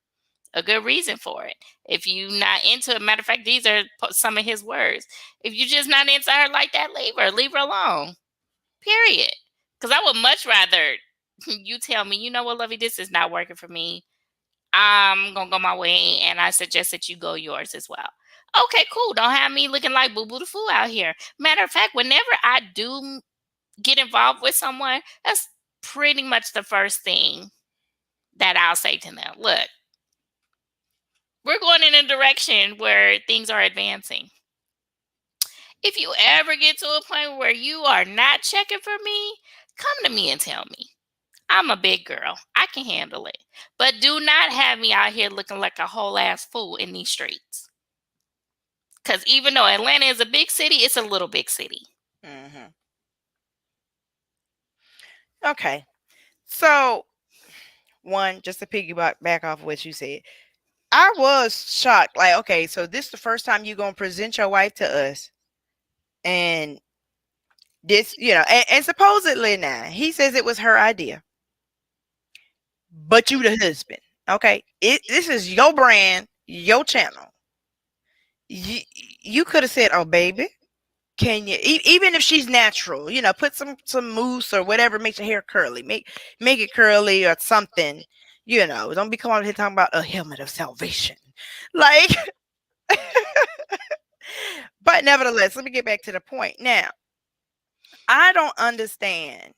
a good reason for it. If you not into it, matter of fact, these are some of his words. If you're just not into her like that, leave her alone. Period. Because I would much rather you tell me, you know what, Lovey, this is not working for me. I'm gonna go my way, and I suggest that you go yours as well. Okay, cool. Don't have me looking like Boo Boo the Fool out here. Matter of fact, whenever I do get involved with someone, that's pretty much the first thing that I'll say to them. Look, we're going in a direction where things are advancing. If you ever get to a point where you are not checking for me, come to me and tell me. I'm a big girl. I can handle it. But do not have me out here looking like a whole ass fool in these streets. Because even though Atlanta is a big city, it's a little big city. Mm-hmm. Okay. So, one, just to piggyback back off what you said, I was shocked. Like, okay, so this is the first time you're going to present your wife to us. And this, and supposedly now, he says it was her idea. But you the husband. Okay. This is your brand, your channel. You could have said, "Oh, baby, can you?" Even if she's natural, put some mousse or whatever makes your hair curly. Make it curly or something. Don't be coming out here talking about a helmet of salvation, like. But nevertheless, let me get back to the point. Now, I don't understand.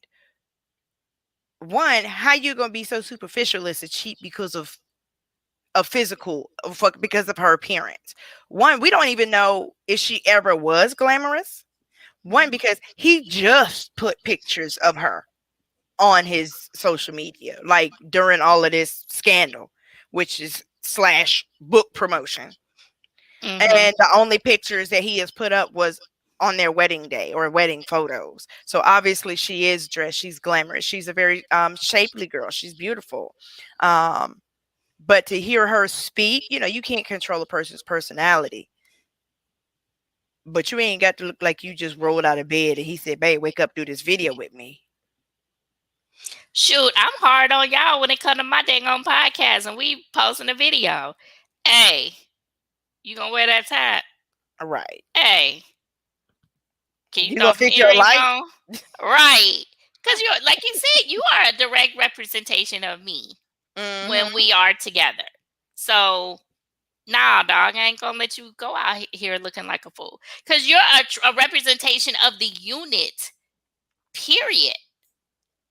One, how you gonna be so superficial as to cheat because of a physical, because of her appearance? One, we don't even know if she ever was glamorous. One, because he just put pictures of her on his social media, like during all of this scandal, which is / book promotion. Mm-hmm. And the only pictures that he has put up was on their wedding day or wedding photos. So obviously she is dressed. She's glamorous. She's a very shapely girl. She's beautiful. But to hear her speak, you can't control a person's personality. But you ain't got to look like you just rolled out of bed and he said, "Babe, wake up, do this video with me." Shoot, I'm hard on y'all when it comes to my dang on podcast and we posting a video. Hey, you gonna wear that tie? All right. Hey, can you You throw gonna some fix your earrings light? on? Right. Because you're, like you said, you are a direct representation of me when we are together. So, nah, dog, I ain't gonna let you go out here looking like a fool. Because you're a representation of the unit, period.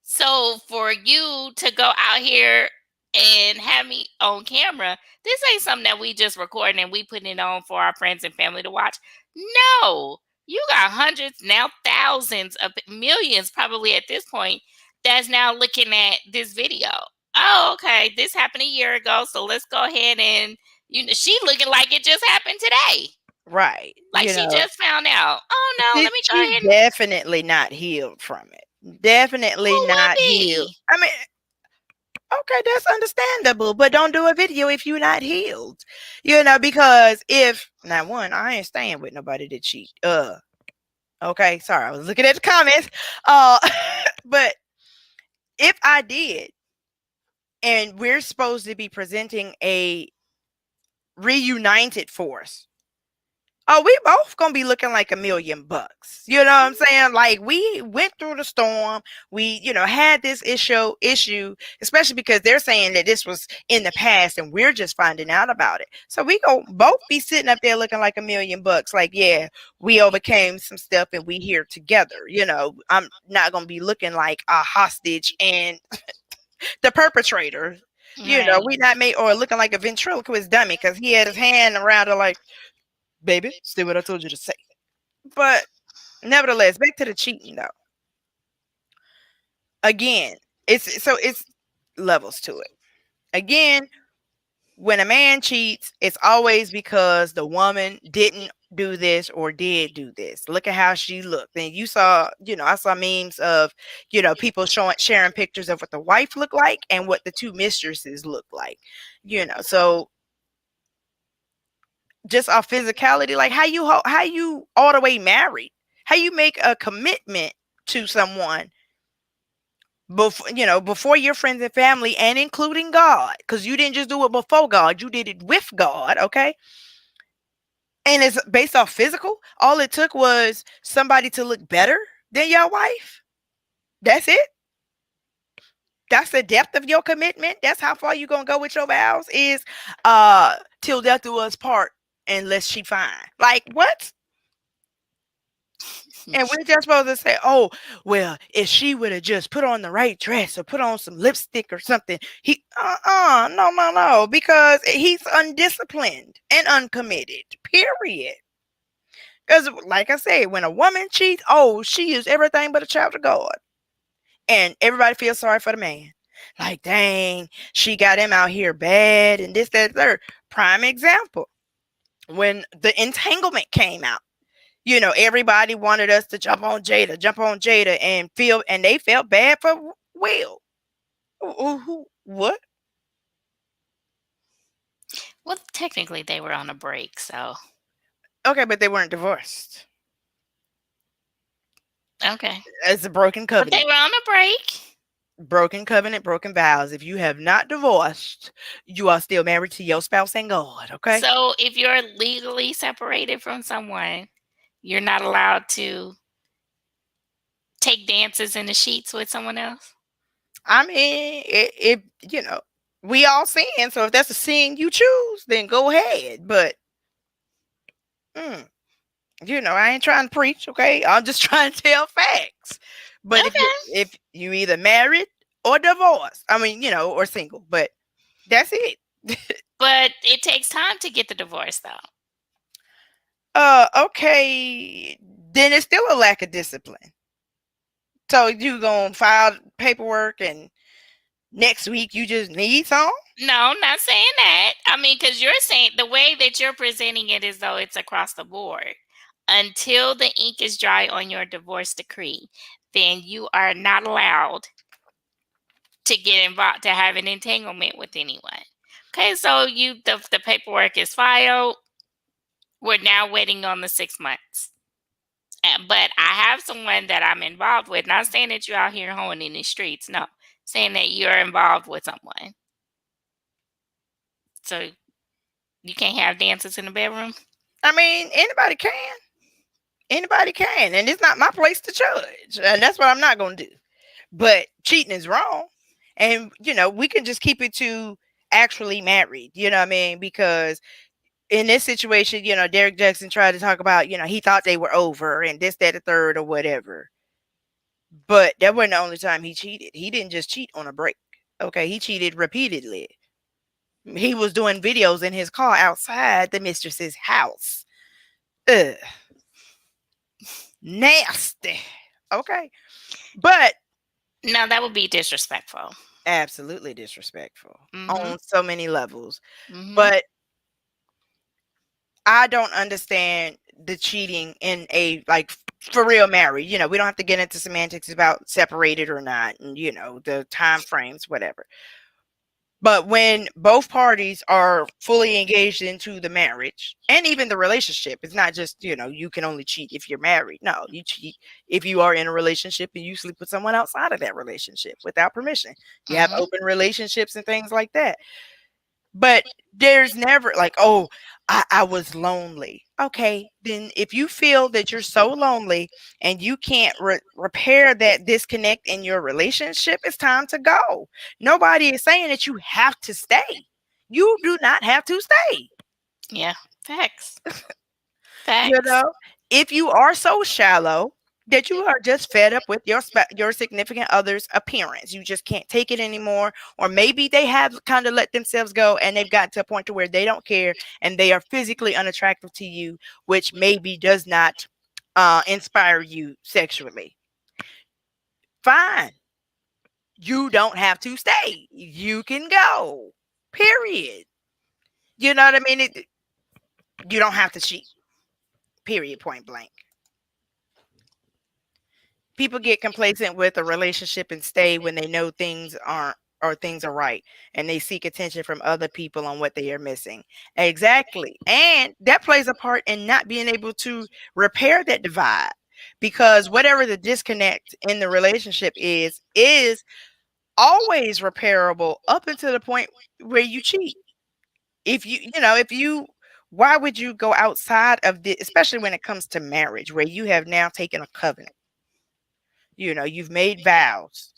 So, for you to go out here and have me on camera, this ain't something that we just recording and we putting it on for our friends and family to watch. No, you got hundreds, now thousands of millions, probably at this point, that's now looking at this video. Oh, okay, this happened a year ago, so let's go ahead and she looking like it just happened today. Right. Like she just found out. Oh no, let me go She's ahead and definitely not healed from it. Definitely who would not healed. be? I mean, okay, that's understandable, but don't do a video if you're not healed. Because if now one, I ain't staying with nobody that cheat. Okay, sorry, I was looking at the comments. But if I did, and we're supposed to be presenting a reunited force, oh, we both gonna be looking like $1,000,000. You know what I'm saying? Like we went through the storm. We, had this issue, especially because they're saying that this was in the past and we're just finding out about it. So we gonna both be sitting up there looking like $1,000,000. Like, yeah, we overcame some stuff and we here together. I'm not gonna be looking like a hostage and the perpetrator. Right. We not made or looking like a ventriloquist dummy because he had his hand around her like, "Baby, say what I told you to say." But nevertheless, back to the cheating though. Again, it's levels to it. Again, when a man cheats, it's always because the woman didn't do this or did do this. Look at how she looked. And you saw, I saw memes of, people sharing pictures of what the wife looked like and what the two mistresses looked like. So just off physicality, like how you all the way married, how you make a commitment to someone before your friends and family, and including God, because you didn't just do it before God, you did it with God, okay? And it's based off physical. All it took was somebody to look better than your wife. That's it. That's the depth of your commitment. That's how far you gonna go with your vows is till death do us part unless she fine. Like what? And we're just supposed to say, oh, well, if she would have just put on the right dress or put on some lipstick or something, no, no, no, because he's undisciplined and uncommitted, period. Because, like I said, when a woman cheats, oh, she is everything but a child of God. And everybody feels sorry for the man. Like, dang, she got him out here bad and this, that, third. Prime example, when the entanglement came out, everybody wanted us to jump on Jada, and they felt bad for Will. What? Well, technically, they were on a break, so Okay, but they weren't divorced. okay. It's a broken But they covenant. were on a break. Broken covenant, broken vows. If you have not divorced, you are still married to your spouse and God, okay? So if you're legally separated from someone, you're not allowed to take dances in the sheets with someone else. I mean, we all sin, so if that's a sin you choose, then go ahead. But, mm, I ain't trying to preach, okay? I'm just trying to tell facts. But Okay. if you either married or divorced, I mean, or single, but that's it. But it takes time to get the divorce, though. Okay, then it's still a lack of discipline. So you gonna file paperwork and next week you just need some? No, not saying that. I mean, because you're saying the way that you're presenting it is though it's across the board. Until the ink is dry on your divorce decree, then you are not allowed to get involved to have an entanglement with anyone. Okay, so the paperwork is filed. We're now waiting on the 6 months. But I have someone that I'm involved with. Not saying that you're out here hoeing in the streets. No, saying that you're involved with someone. So you can't have dances in the bedroom. I mean, anybody can. Anybody can, and it's not my place to judge, and that's what I'm not gonna do. But cheating is wrong, and we can just keep it to actually married. You know what I mean? Because in this situation, Derek Jackson tried to talk about, he thought they were over and this, that, the third, or whatever. But that wasn't the only time he cheated. He didn't just cheat on a break. Okay, he cheated repeatedly. He was doing videos in his car outside the mistress's house. Ugh. Nasty. Okay. But No, that would be disrespectful. absolutely disrespectful Mm-hmm. on so many levels. Mm-hmm. But I don't understand the cheating in a like for real marriage. We don't have to get into semantics about separated or not, and the time frames, whatever. But when both parties are fully engaged into the marriage and even the relationship, it's not just, you can only cheat if you're married. No, you cheat if you are in a relationship and you sleep with someone outside of that relationship without permission. You have Mm-hmm. open relationships and things like that. But there's never like, oh, I was lonely. Okay, then if you feel that you're so lonely and you can't repair that disconnect in your relationship, it's time to go. Nobody is saying that you have to stay. You do not have to stay. Yeah. Facts. You Facts. know, if you are so shallow that you are just fed up with your significant other's appearance, you just can't take it anymore, or maybe they have kind of let themselves go and they've gotten to a point to where they don't care and they are physically unattractive to you, which maybe does not inspire you sexually. Fine, you don't have to stay. You can go. Period. You know what I mean? You don't have to cheat. Period. Point blank. People get complacent with a relationship and stay when they know things aren't or things are right, and they seek attention from other people on what they are missing. Exactly. And that plays a part in not being able to repair that divide. because whatever the disconnect in the relationship is always repairable up until the point where you cheat. If if you why would you go outside of the, especially when it comes to marriage, where you have now taken a covenant, you've made vows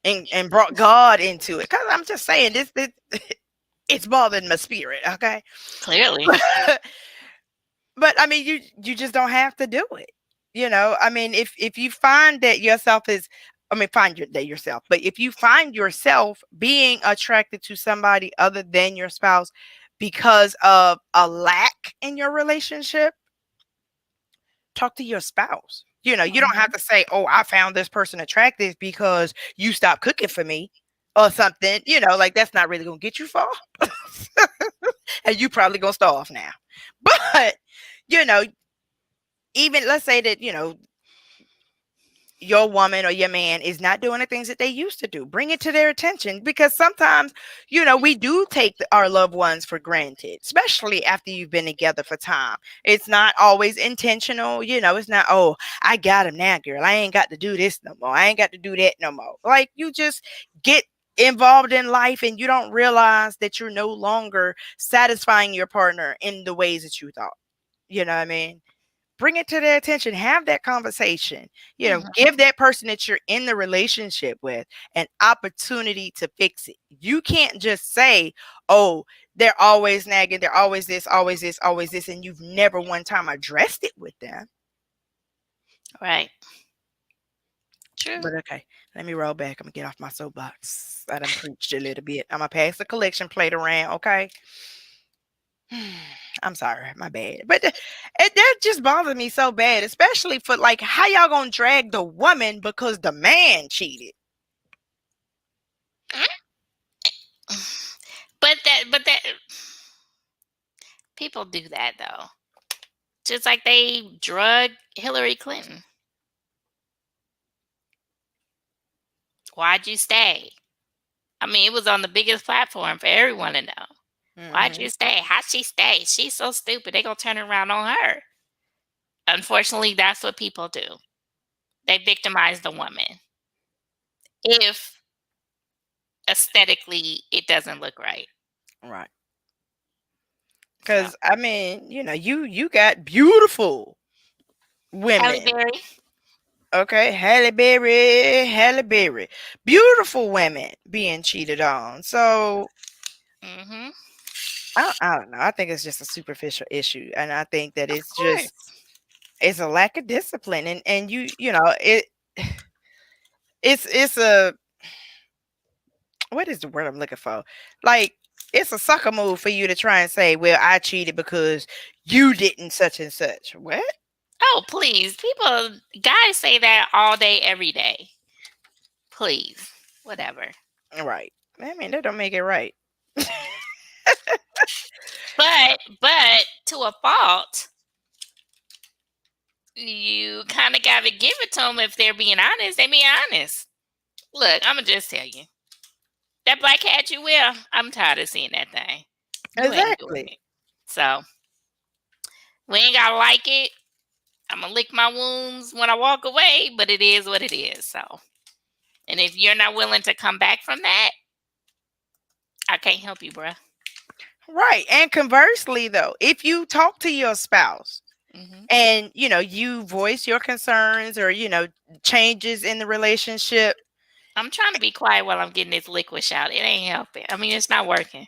and brought God into it. Because I'm just saying this it's bothering my spirit, okay? Clearly. But I mean, you just don't have to do it. I mean, if you find that yourself is, I mean, that yourself, but if you find yourself being attracted to somebody other than your spouse because of a lack in your relationship, talk to your spouse. You don't have to say, "Oh, I found this person attractive because you stopped cooking for me," or something. Like that's not really gonna get you far, and you probably gonna starve now. But you know, even let's say that your woman or your man is not doing the things that they used to do. Bring it to their attention, because sometimes, we do take our loved ones for granted, especially after you've been together for time. It's not always intentional. It's not, oh, I got him now, girl. I ain't got to do this no more. I ain't got to do that no more. Like, you just get involved in life and you don't realize that you're no longer satisfying your partner in the ways that you thought. You know what I mean? Bring it to their attention, have that conversation, give that person that you're in the relationship with an opportunity to fix it. You can't just say, oh, they're always nagging, they're always this, always this, always this, and you've never one time addressed it with them. Right. True. But okay, let me roll back. I'm gonna get off my soapbox. I done preached a little bit. I'm gonna pass the collection plate around, okay? I'm sorry, my bad. But that just bothers me so bad, especially for like how y'all gonna drag the woman because the man cheated. But that people do that though. Just like they drug Hillary Clinton. Why'd you stay? I mean, it was on the biggest platform for everyone to know. Why'd you stay? How'd she stay? She's so stupid. They gonna turn around on her. Unfortunately, that's what people do. They victimize the woman if aesthetically it doesn't look right. Right. So, Because I mean, you got beautiful Halle women. Berry. Okay, Halle Berry, beautiful women being cheated on. So Mm-hmm. I don't know. I think it's just a superficial issue, and I think that Of it's course. it's a lack of discipline, and it's a, what is the word I'm looking for? Like, it's a sucker move for you to try and say, well, I cheated because you didn't such and such. What? Oh, please. Guys say that all day, every day. Please. Whatever. Right. I mean, that don't make it right. But to a fault, you kind of got to give it to them if they're being honest. They be honest. Look, I'm going to just tell you. That black hat you wear, I'm tired of seeing that thing. You ain't doing Exactly. it. So, we ain't got to like it. I'm going to lick my wounds when I walk away, but it is what it is. So, and if you're not willing to come back from that, I can't help you, bruh. Right. And conversely, though, if you talk to your spouse Mm-hmm. and, you voice your concerns or, changes in the relationship. I'm trying to be quiet while I'm getting this liquid out. It ain't helping. I mean, it's not working.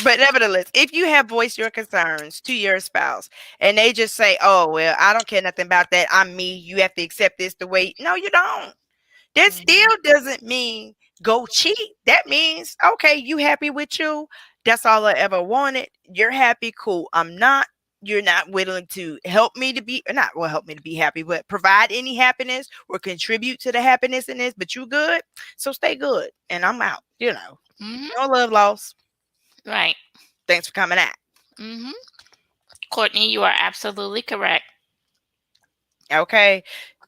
But nevertheless, if you have voiced your concerns to your spouse and they just say, oh, well, I don't care nothing about that, I'm me, you have to accept this the way. No, you don't. That still doesn't mean go cheat. That means, okay, you happy with you. That's all I ever wanted. You're happy. Cool. I'm not. You're not willing to help me to be, not well, help me to be happy, but provide any happiness or contribute to the happiness in this. But you good. So stay good. And I'm out. Mm-hmm. No love lost. Right. Thanks for coming out. Mm-hmm. Courtney, you are absolutely correct. Okay.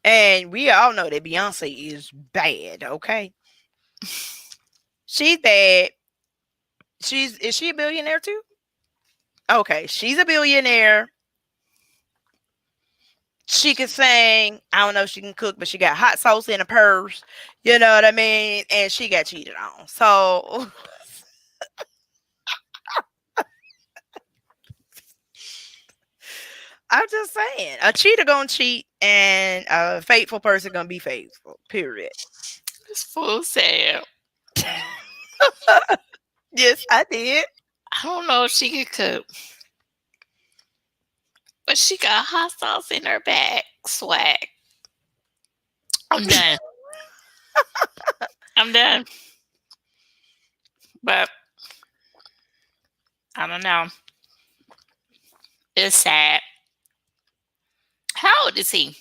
And we all know that Beyonce is bad. Okay. She's bad. Is she a billionaire too? Okay, she's a billionaire. She can sing. I don't know if she can cook, but she got hot sauce in her purse. You know what I mean? And she got cheated on. So I'm just saying, a cheater gonna cheat, and a faithful person gonna be faithful. Period. This fool said, Yes, I did. I don't know if she could cook, but she got hot sauce in her bag. Swag. I'm done. I'm done. But I don't know. It's sad. How old is he?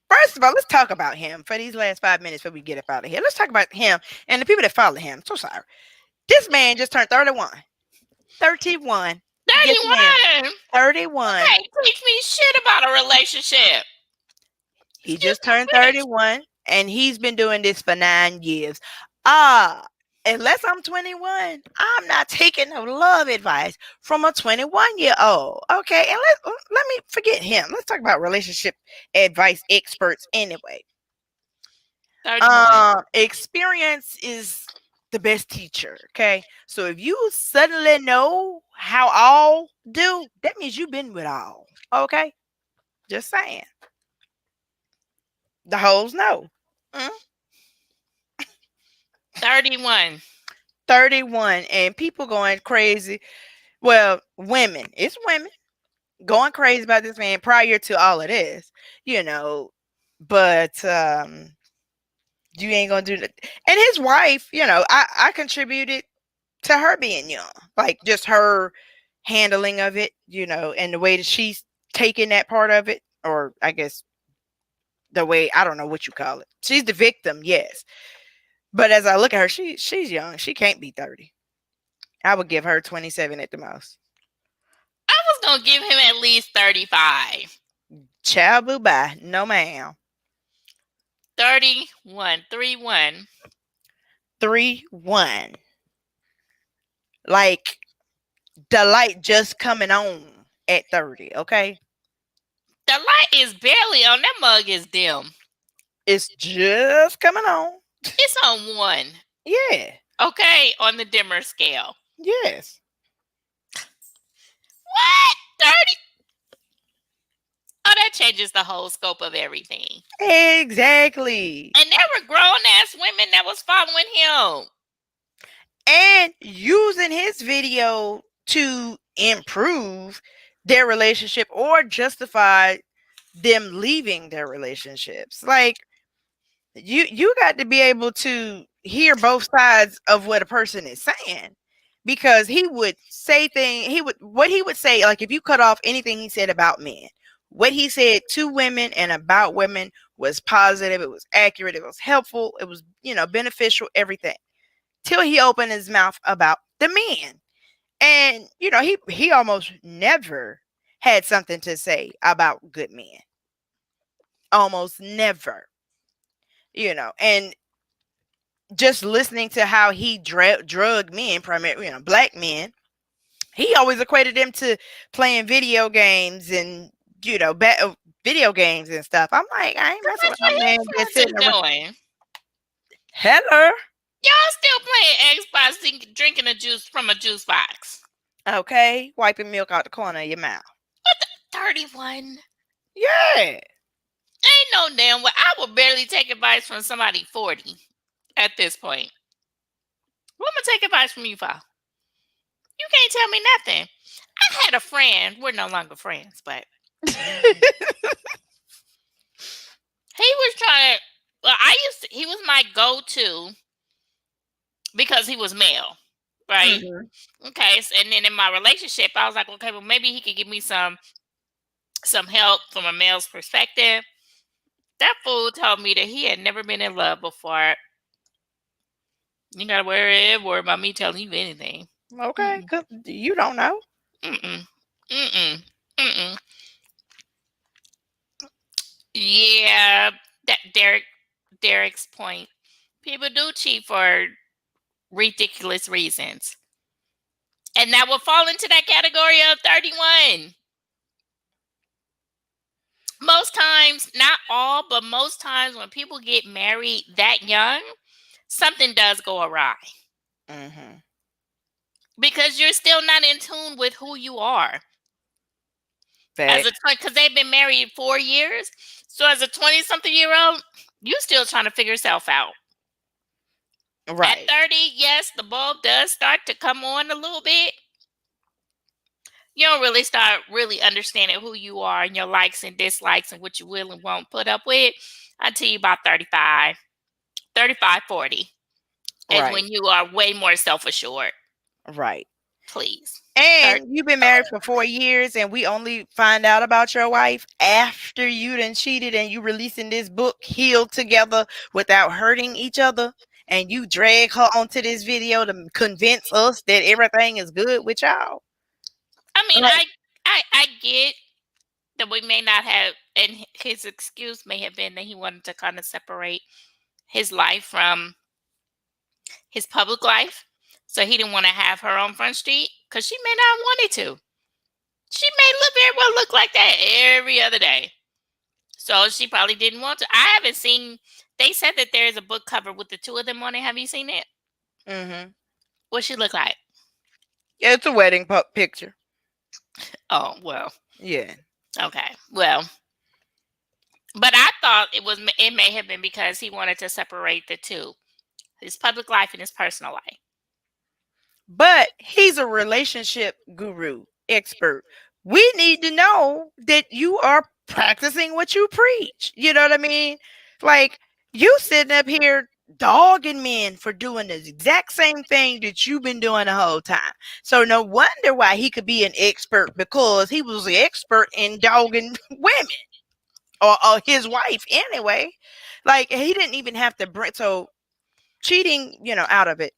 First of all, let's talk about him for these last 5 minutes before we get up out of here. Let's talk about him and the people that follow him. So sorry. This man just turned 31. 31. Yes, ma'am. 31. 31. Hey, teach me shit about a relationship. He just turned 31 and he's been doing this for 9 years. Unless I'm 21, I'm not taking no love advice from a 21-year-old. Okay, and let me forget him. Let's talk about relationship advice experts anyway. 31. Experience is the best teacher. Okay, so if you suddenly know how all do, that means you've been with all. Okay, just saying. The hoes know. 31. 31 and people going crazy. Well, women, it's women going crazy about this man prior to all of this, you know. But you ain't gonna do that. And his wife, I contributed to her being young, like just her handling of it, and the way that she's taking that part of it, or I guess the way, I don't know what you call it. She's the victim, yes. But as I look at her, she's young. She can't be 30. I would give her 27 at the most. I was going to give him at least 35. Ciao, bye. No, ma'am. 31. 3-1. 3-1. Like the light just coming on at 30, okay? The light is barely on. That mug is dim. It's just coming on. It's on 1. Yeah. Okay, on the dimmer scale. Yes. What? 30? Oh, that changes the whole scope of everything. Exactly. And there were grown-ass women that was following him. And using his video to improve their relationship or justify them leaving their relationships. Like, you got to be able to hear both sides of what a person is saying, because he would say what he would say, like if you cut off anything he said about men, what he said to women and about women was positive, it was accurate, it was helpful, it was, beneficial, everything, till he opened his mouth about the men. And he almost never had something to say about good men. Almost never. And just listening to how he drug men, primarily, black men, he always equated them to playing video games and, video games and stuff. I'm like, I ain't messing with no man that's sitting around. Doing? Hello. Y'all still playing Xbox, drinking a juice from a juice box. Okay, wiping milk out the corner of your mouth. What the 31? Yeah. Ain't no damn way. I would barely take advice from somebody 40 at this point. What am I take advice from you for? You can't tell me nothing. I had a friend. We're no longer friends, but he was trying. Well, he was my go-to because he was male, right? Mm-hmm. Okay, and then in my relationship, I was like, okay, well, maybe he could give me some help from a male's perspective. That fool told me that he had never been in love before. You gotta worry about me telling you anything. Okay, because you don't know. Yeah, that Derek's point. People do cheat for ridiculous reasons. And that will fall into that category of 31. Most times, not all, but most times when people get married that young, something does go awry Mm-hmm. because you're still not in tune with who you are as a Facts. because they've been married 4 years. So as a 20-something-year-old, you still trying to figure yourself out. At Right. 30, yes, the bulb does start to come on a little bit. You don't really start really understanding who you are and your likes and dislikes and what you will and won't put up with until you about 35, 35, 40 is Right. when you are way more self-assured. Right. Please. 30, And you've been married for 4 years, and we only find out about your wife after you done cheated, and you releasing this book, Healed Together Without Hurting Each Other. And you drag her onto this video to convince us that everything is good with y'all. I mean, Like, I get that we may not have, and his excuse may have been that he wanted to kind of separate his life from his public life. So he didn't want to have her on Front Street because she may not want it to. She may very well look like that every other day. So she probably didn't want to. I haven't seen, they said that there's a book cover with the two of them on it. Have you seen it? mm-hmm. What she look like? Yeah, it's a wedding picture. Oh, well, Yeah. okay. Well, but I thought it may have been because he wanted to separate the two, his public life and his personal life. But he's a relationship guru, expert. We need to know that you are practicing what you preach. You know what I mean? Like, you sitting up here dogging men for doing the exact same thing that you've been doing the whole time. So no wonder why he could be an expert, because he was the expert in dogging women, or his wife anyway. Like, he didn't even have to bring, so cheating, out of it,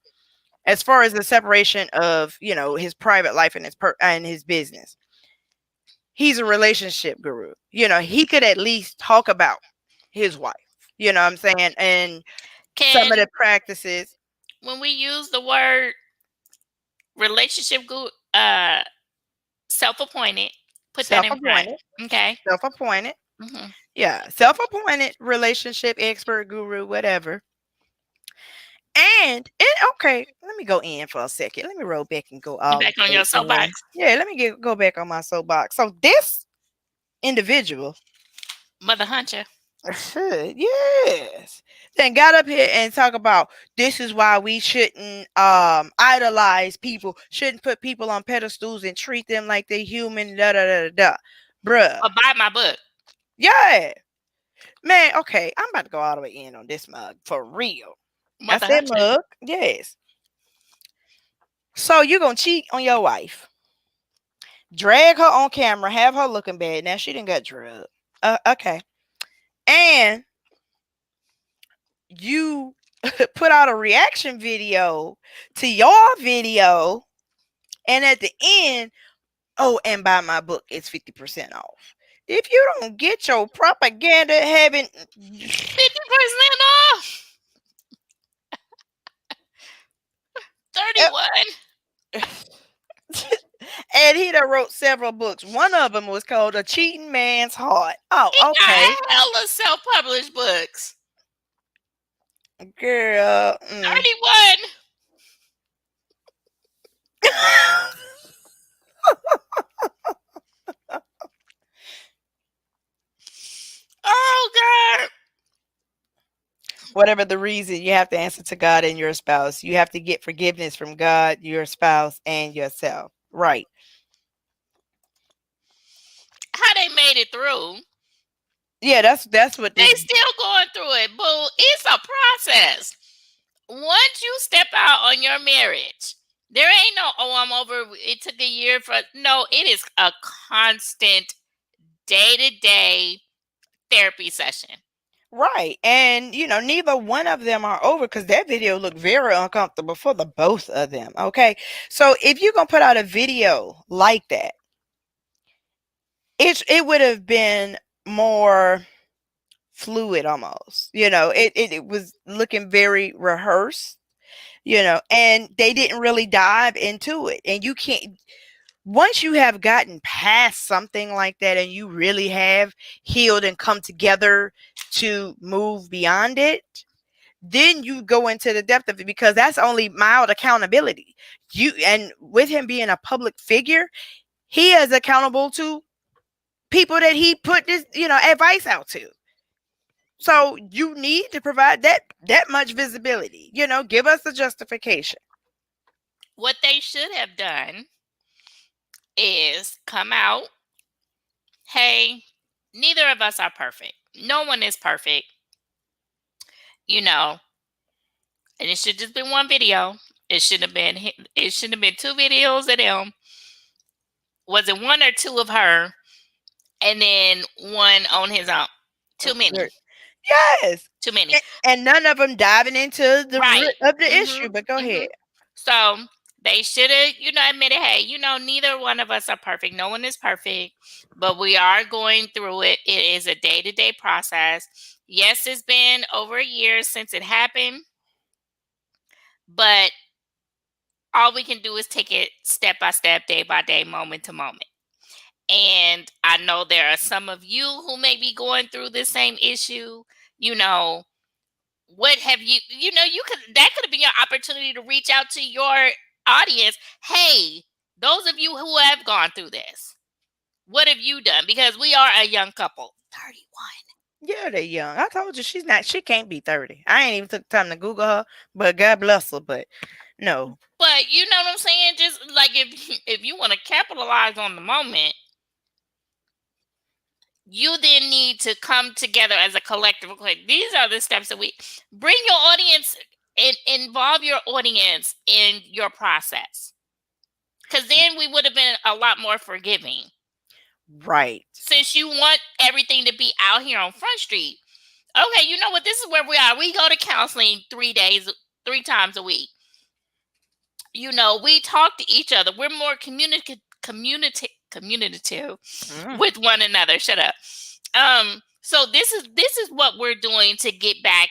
as far as the separation of, his private life and his business. He's a relationship guru. He could at least talk about his wife. You know what I'm saying? And some of Can, the practices. when we use the word relationship self-appointed, put that in front. Self-appointed. Okay. Self-appointed. Hmm. Yeah, self-appointed relationship expert, guru, whatever. And okay, let me go in for a second. Let me roll back and go You all the back on way your in. soapbox? Yeah, let me go back on my soapbox. So this individual, Mother Hunter. yes, then got up here and talk about, this is why we shouldn't idolize people, shouldn't put people on pedestals and treat them like they're human, da da da da. Bruh. Or buy my book. Yeah. Man, okay, I'm about to go all the way in on this mug for real. I Mother said Hunter. mug, yes. So you gonna cheat on your wife, drag her on camera, have her looking bad. Now she didn't get drugged. Okay. And you put out a reaction video to your video, and at the end, oh, and buy my book, it's 50% off. If you don't get your propaganda having 50% off. 31. and he done wrote several books. One of them was called A Cheating Man's Heart. Oh, He okay. got hella self-published books. Girl. 31. Oh God. Whatever the reason, you have to answer to God and your spouse. You have to get forgiveness from God, your spouse, and yourself. Right. How they made it through. Yeah, that's what They this. still going through it, boo. It's a process. Once you step out on your marriage, there ain't no, oh, I'm over. It took a year for, no, it is a constant day-to-day therapy session. Right. And, neither one of them are over, because that video looked very uncomfortable for the both of them. Okay. So if you're going to put out a video like that, it would have been more fluid almost. It was looking very rehearsed. and they didn't really dive into it. And you can't, once you have gotten past something like that and you really have healed and come together to move beyond it, then you go into the depth of it, because that's only mild accountability. And with him being a public figure, he is accountable to people that he put this, advice out to. So you need to provide that much visibility. Give us the justification. What they should have done is come out, hey, neither of us are perfect. No one is perfect, and it should just been one video. It shouldn't have been. It shouldn't have been two videos of them. Was it one or two of her, and then one on his own? Too many. Yes. Too many. And none of them diving into the Right. root of the issue. But go ahead. So they should have, admitted, hey, neither one of us are perfect. No one is perfect, but we are going through it. It is a day-to-day process. Yes, it's been over a year since it happened, but all we can do is take it step by step, day by day, moment to moment. And I know there are some of you who may be going through the same issue. What have you that could have been your opportunity to reach out to your audience. Hey, those of you who have gone through this, what have you done? Because we are a young couple. 31. Yeah, they're young. I told you she can't be 30. I ain't even took time to Google her, but God bless her. But no. But you know what I'm saying? Just like if you want to capitalize on the moment, you then need to come together as a collective. Okay, these are the steps that we bring your audience and involve your audience in your process. Because then we would have been a lot more forgiving. Right. Since you want everything to be out here on Front Street. Okay, you know what? This is where we are. We go to counseling 3 times a week. We talk to each other. We're more communicative with one another. Shut up. So this is what we're doing to get back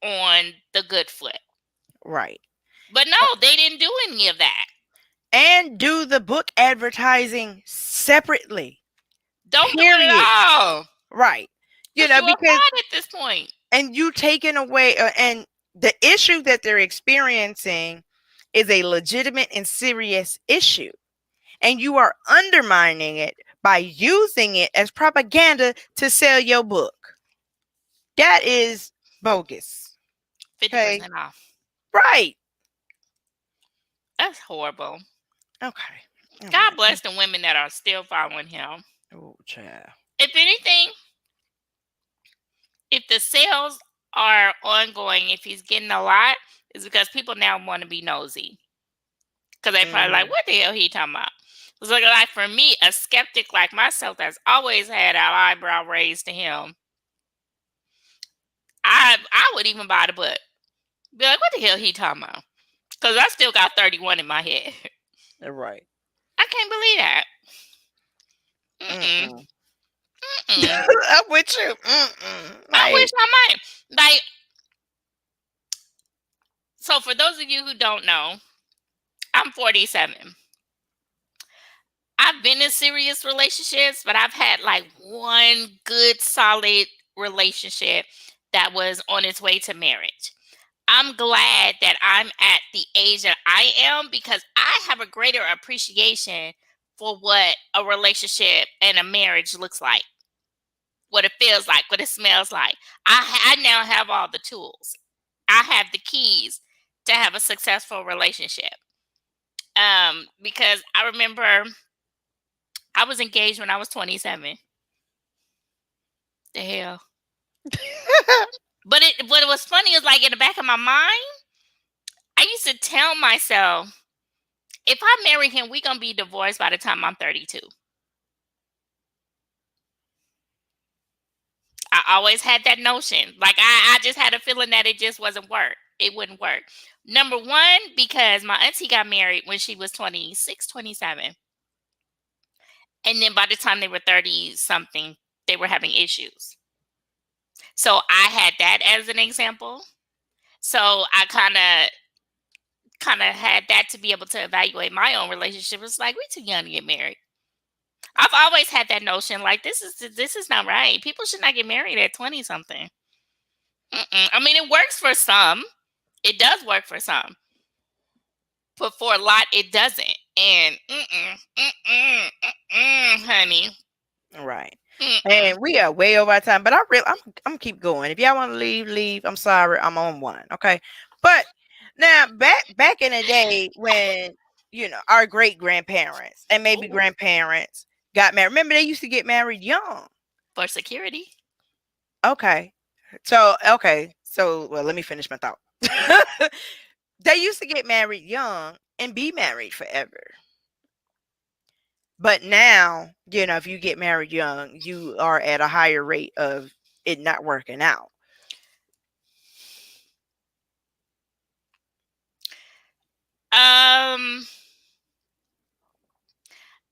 on the good foot. Right. But no, they didn't do any of that. And do the book advertising separately. Don't do it at all. Right. Because at this point. And you taking away, and the issue that they're experiencing is a legitimate and serious issue. And you are undermining it by using it as propaganda to sell your book. That is bogus. 50% off. Right. That's horrible. Okay. God bless the women that are still following him. Oh, child. If anything, if the sales are ongoing, if he's getting a lot, it's because people now want to be nosy. Because they probably like, what the hell he talking about? It's like for me, a skeptic like myself that's always had an eyebrow raised to him, I would even buy the book. Be like, what the hell he talking about? Because I still got 31 in my head. Right. I can't believe that. I'm with you. I wish I might. Like, so for those of you who don't know, I'm 47. I've been in serious relationships, but I've had like one good, solid relationship that was on its way to marriage. I'm glad that I'm at the age that I am because I have a greater appreciation for what a relationship and a marriage looks like, what it feels like, what it smells like. I now have all the tools. I have the keys to have a successful relationship. Because I remember I was engaged when I was 27. The hell. But what was funny is like in the back of my mind, I used to tell myself, if I marry him, we're going to be divorced by the time I'm 32. I always had that notion. Like I just had a feeling that it just wouldn't work. Number one, because my auntie got married when she was 26, 27. And then by the time they were 30 something, they were having issues. So I had that as an example. So I kind of kind of had that to be able to evaluate my own relationship. It's like we too young to get married. I've always had that notion, like this is not right. People should not get married at 20 something. I mean, it works for some. It does work for some, but for a lot, it doesn't. And honey, Right. mm-mm. And we are way over our time, but I'm keep going. If y'all want to leave, leave. I'm sorry, I'm on one. Okay. But now back in the day when our great grandparents and maybe Ooh, grandparents got married. Remember they used to get married young. for security. Okay. So well, let me finish my thought. They used to get married young and be married forever. But now, if you get married young, you are at a higher rate of it not working out. Um,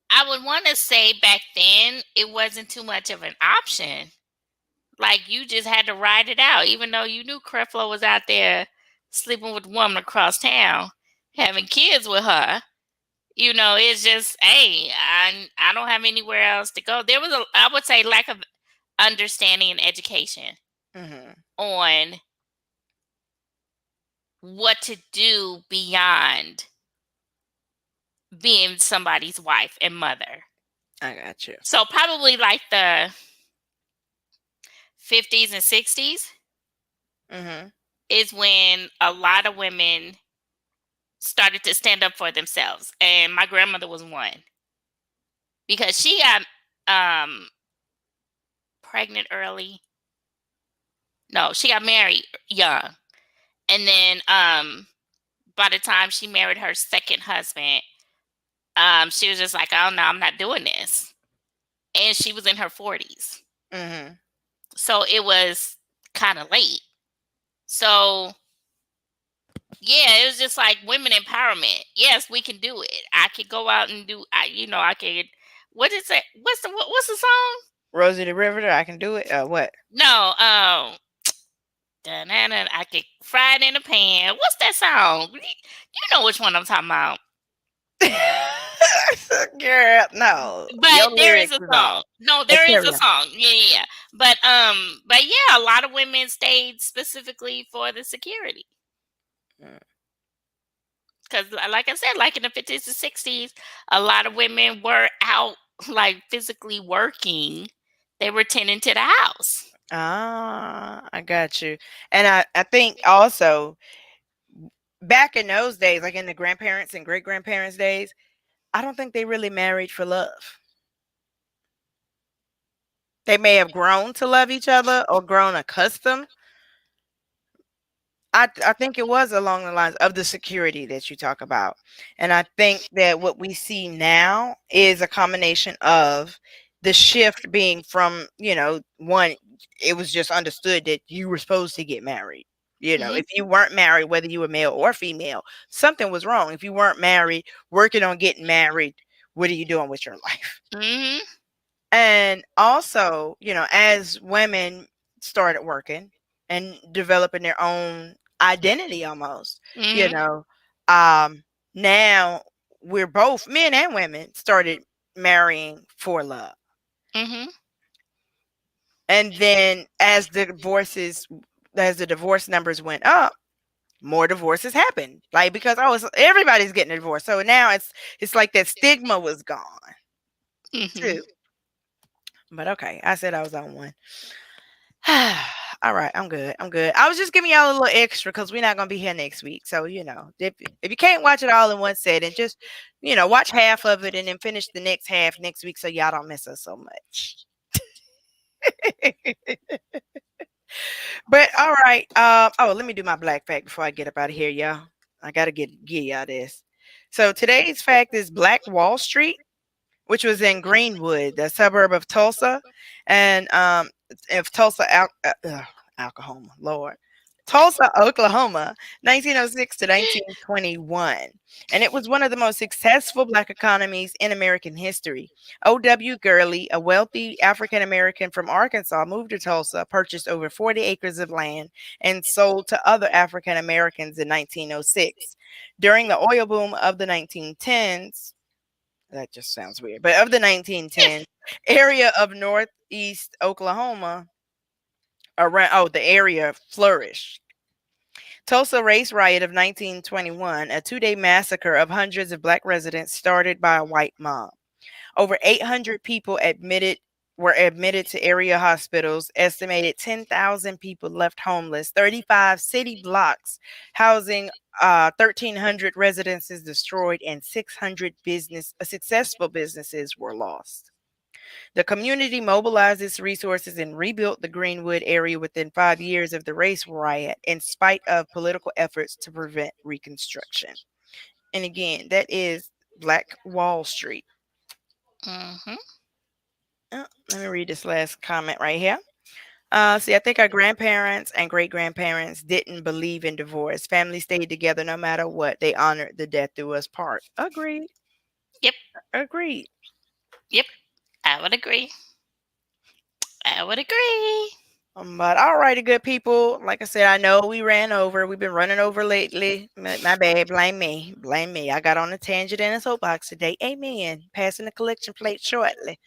I would want to say back then it wasn't too much of an option. Like you just had to ride it out, even though you knew Creflo was out there sleeping with a woman across town, having kids with her. It's just, hey, I don't have anywhere else to go. There was I would say, lack of understanding and education Mhm. on what to do beyond being somebody's wife and mother. I got you. So probably like the 50s and 60s Mhm. is when a lot of women started to stand up for themselves. And my grandmother was one because she got um, pregnant early. No, she got married young. And then by the time she married her second husband, she was just like, oh no, I'm not doing this. And she was in her 40s. Mhm. So it was kind of late. So yeah, it was just like women empowerment. Yes, we can do it. I could go out and I could. What is it? What's the song? Rosie the Riveter, I can do it. What? No, dun-dun-dun, I could fry it in a pan. What's that song? You know which one I'm talking about. Girl, no. But Your there is lyrics a is off. song. No, But there is carry a on. song. Yeah, yeah, yeah. But yeah, a lot of women stayed specifically for the security. Mm. Because, like I said, like in the 50s and 60s, a lot of women were out, like physically working. They were tending to the house. Ah, I got you. And I think also back in those days, like in the grandparents and great grandparents' days, I don't think they really married for love. They may have grown to love each other or grown accustomed. I think it was along the lines of the security that you talk about. And I think that what we see now is a combination of the shift being from, one, it was just understood that you were supposed to get married. Hmm. If you weren't married, whether you were male or female, something was wrong. If you weren't married, working on getting married, what are you doing with your life? Hmm. And also, as women started working and developing their own identity almost, you Hmm. know, um, now we're both men and women started marrying for love. Hmm. And then as the divorce numbers went up, more divorces happened. Like because everybody's getting a divorce. So now it's like that stigma was gone Hmm. too. But okay, I said I was on one. All right, I'm good. I'm good. I was just giving y'all a little extra because we're not gonna be here next week. So if you can't watch it all in one setting, just watch half of it and then finish the next half next week so y'all don't miss us so much. But all right. Oh, let me do my black fact before I get up out of here, y'all. I gotta give y'all this. So today's fact is Black Wall Street, which was in Greenwood, the suburb of Tulsa, and if Tulsa, Oklahoma, Lord. Tulsa, Oklahoma, 1906 to 1921. And it was one of the most successful Black economies in American history. O.W. Gurley, a wealthy African American from Arkansas, moved to Tulsa, purchased over 40 acres of land, and sold to other African Americans in 1906. During the oil boom of the 1910s, that just sounds weird, but of the 1910s, area of northeast Oklahoma, the area flourished. Tulsa race riot of 1921, a 2-day massacre of hundreds of black residents started by a white mob. Over 800 people were admitted to area hospitals. Estimated 10,000 people left homeless. 35 city blocks housing 1,300 residences destroyed, and 600 successful businesses were lost. The community mobilized its resources and rebuilt the Greenwood area within 5 years of the race riot, in spite of political efforts to prevent reconstruction. And again, that is Black Wall Street. Mm-hmm. Let me read this last comment right here. See, I think our grandparents and great grandparents didn't believe in divorce. Families stayed together no matter what. They honored the death do us part. Agreed. Yep. Agreed. Yep. I would agree. I would agree. But all righty, good people. Like I said, I know we ran over. We've been running over lately. My bad. Blame me. Blame me. I got on a tangent in a soapbox today. Amen. Passing the collection plate shortly.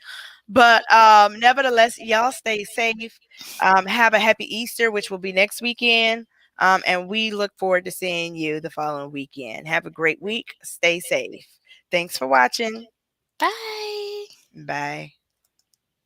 But nevertheless, y'all stay safe. Have a happy Easter, which will be next weekend. And we look forward to seeing you the following weekend. Have a great week. Stay safe. Thanks for watching. Bye. Bye.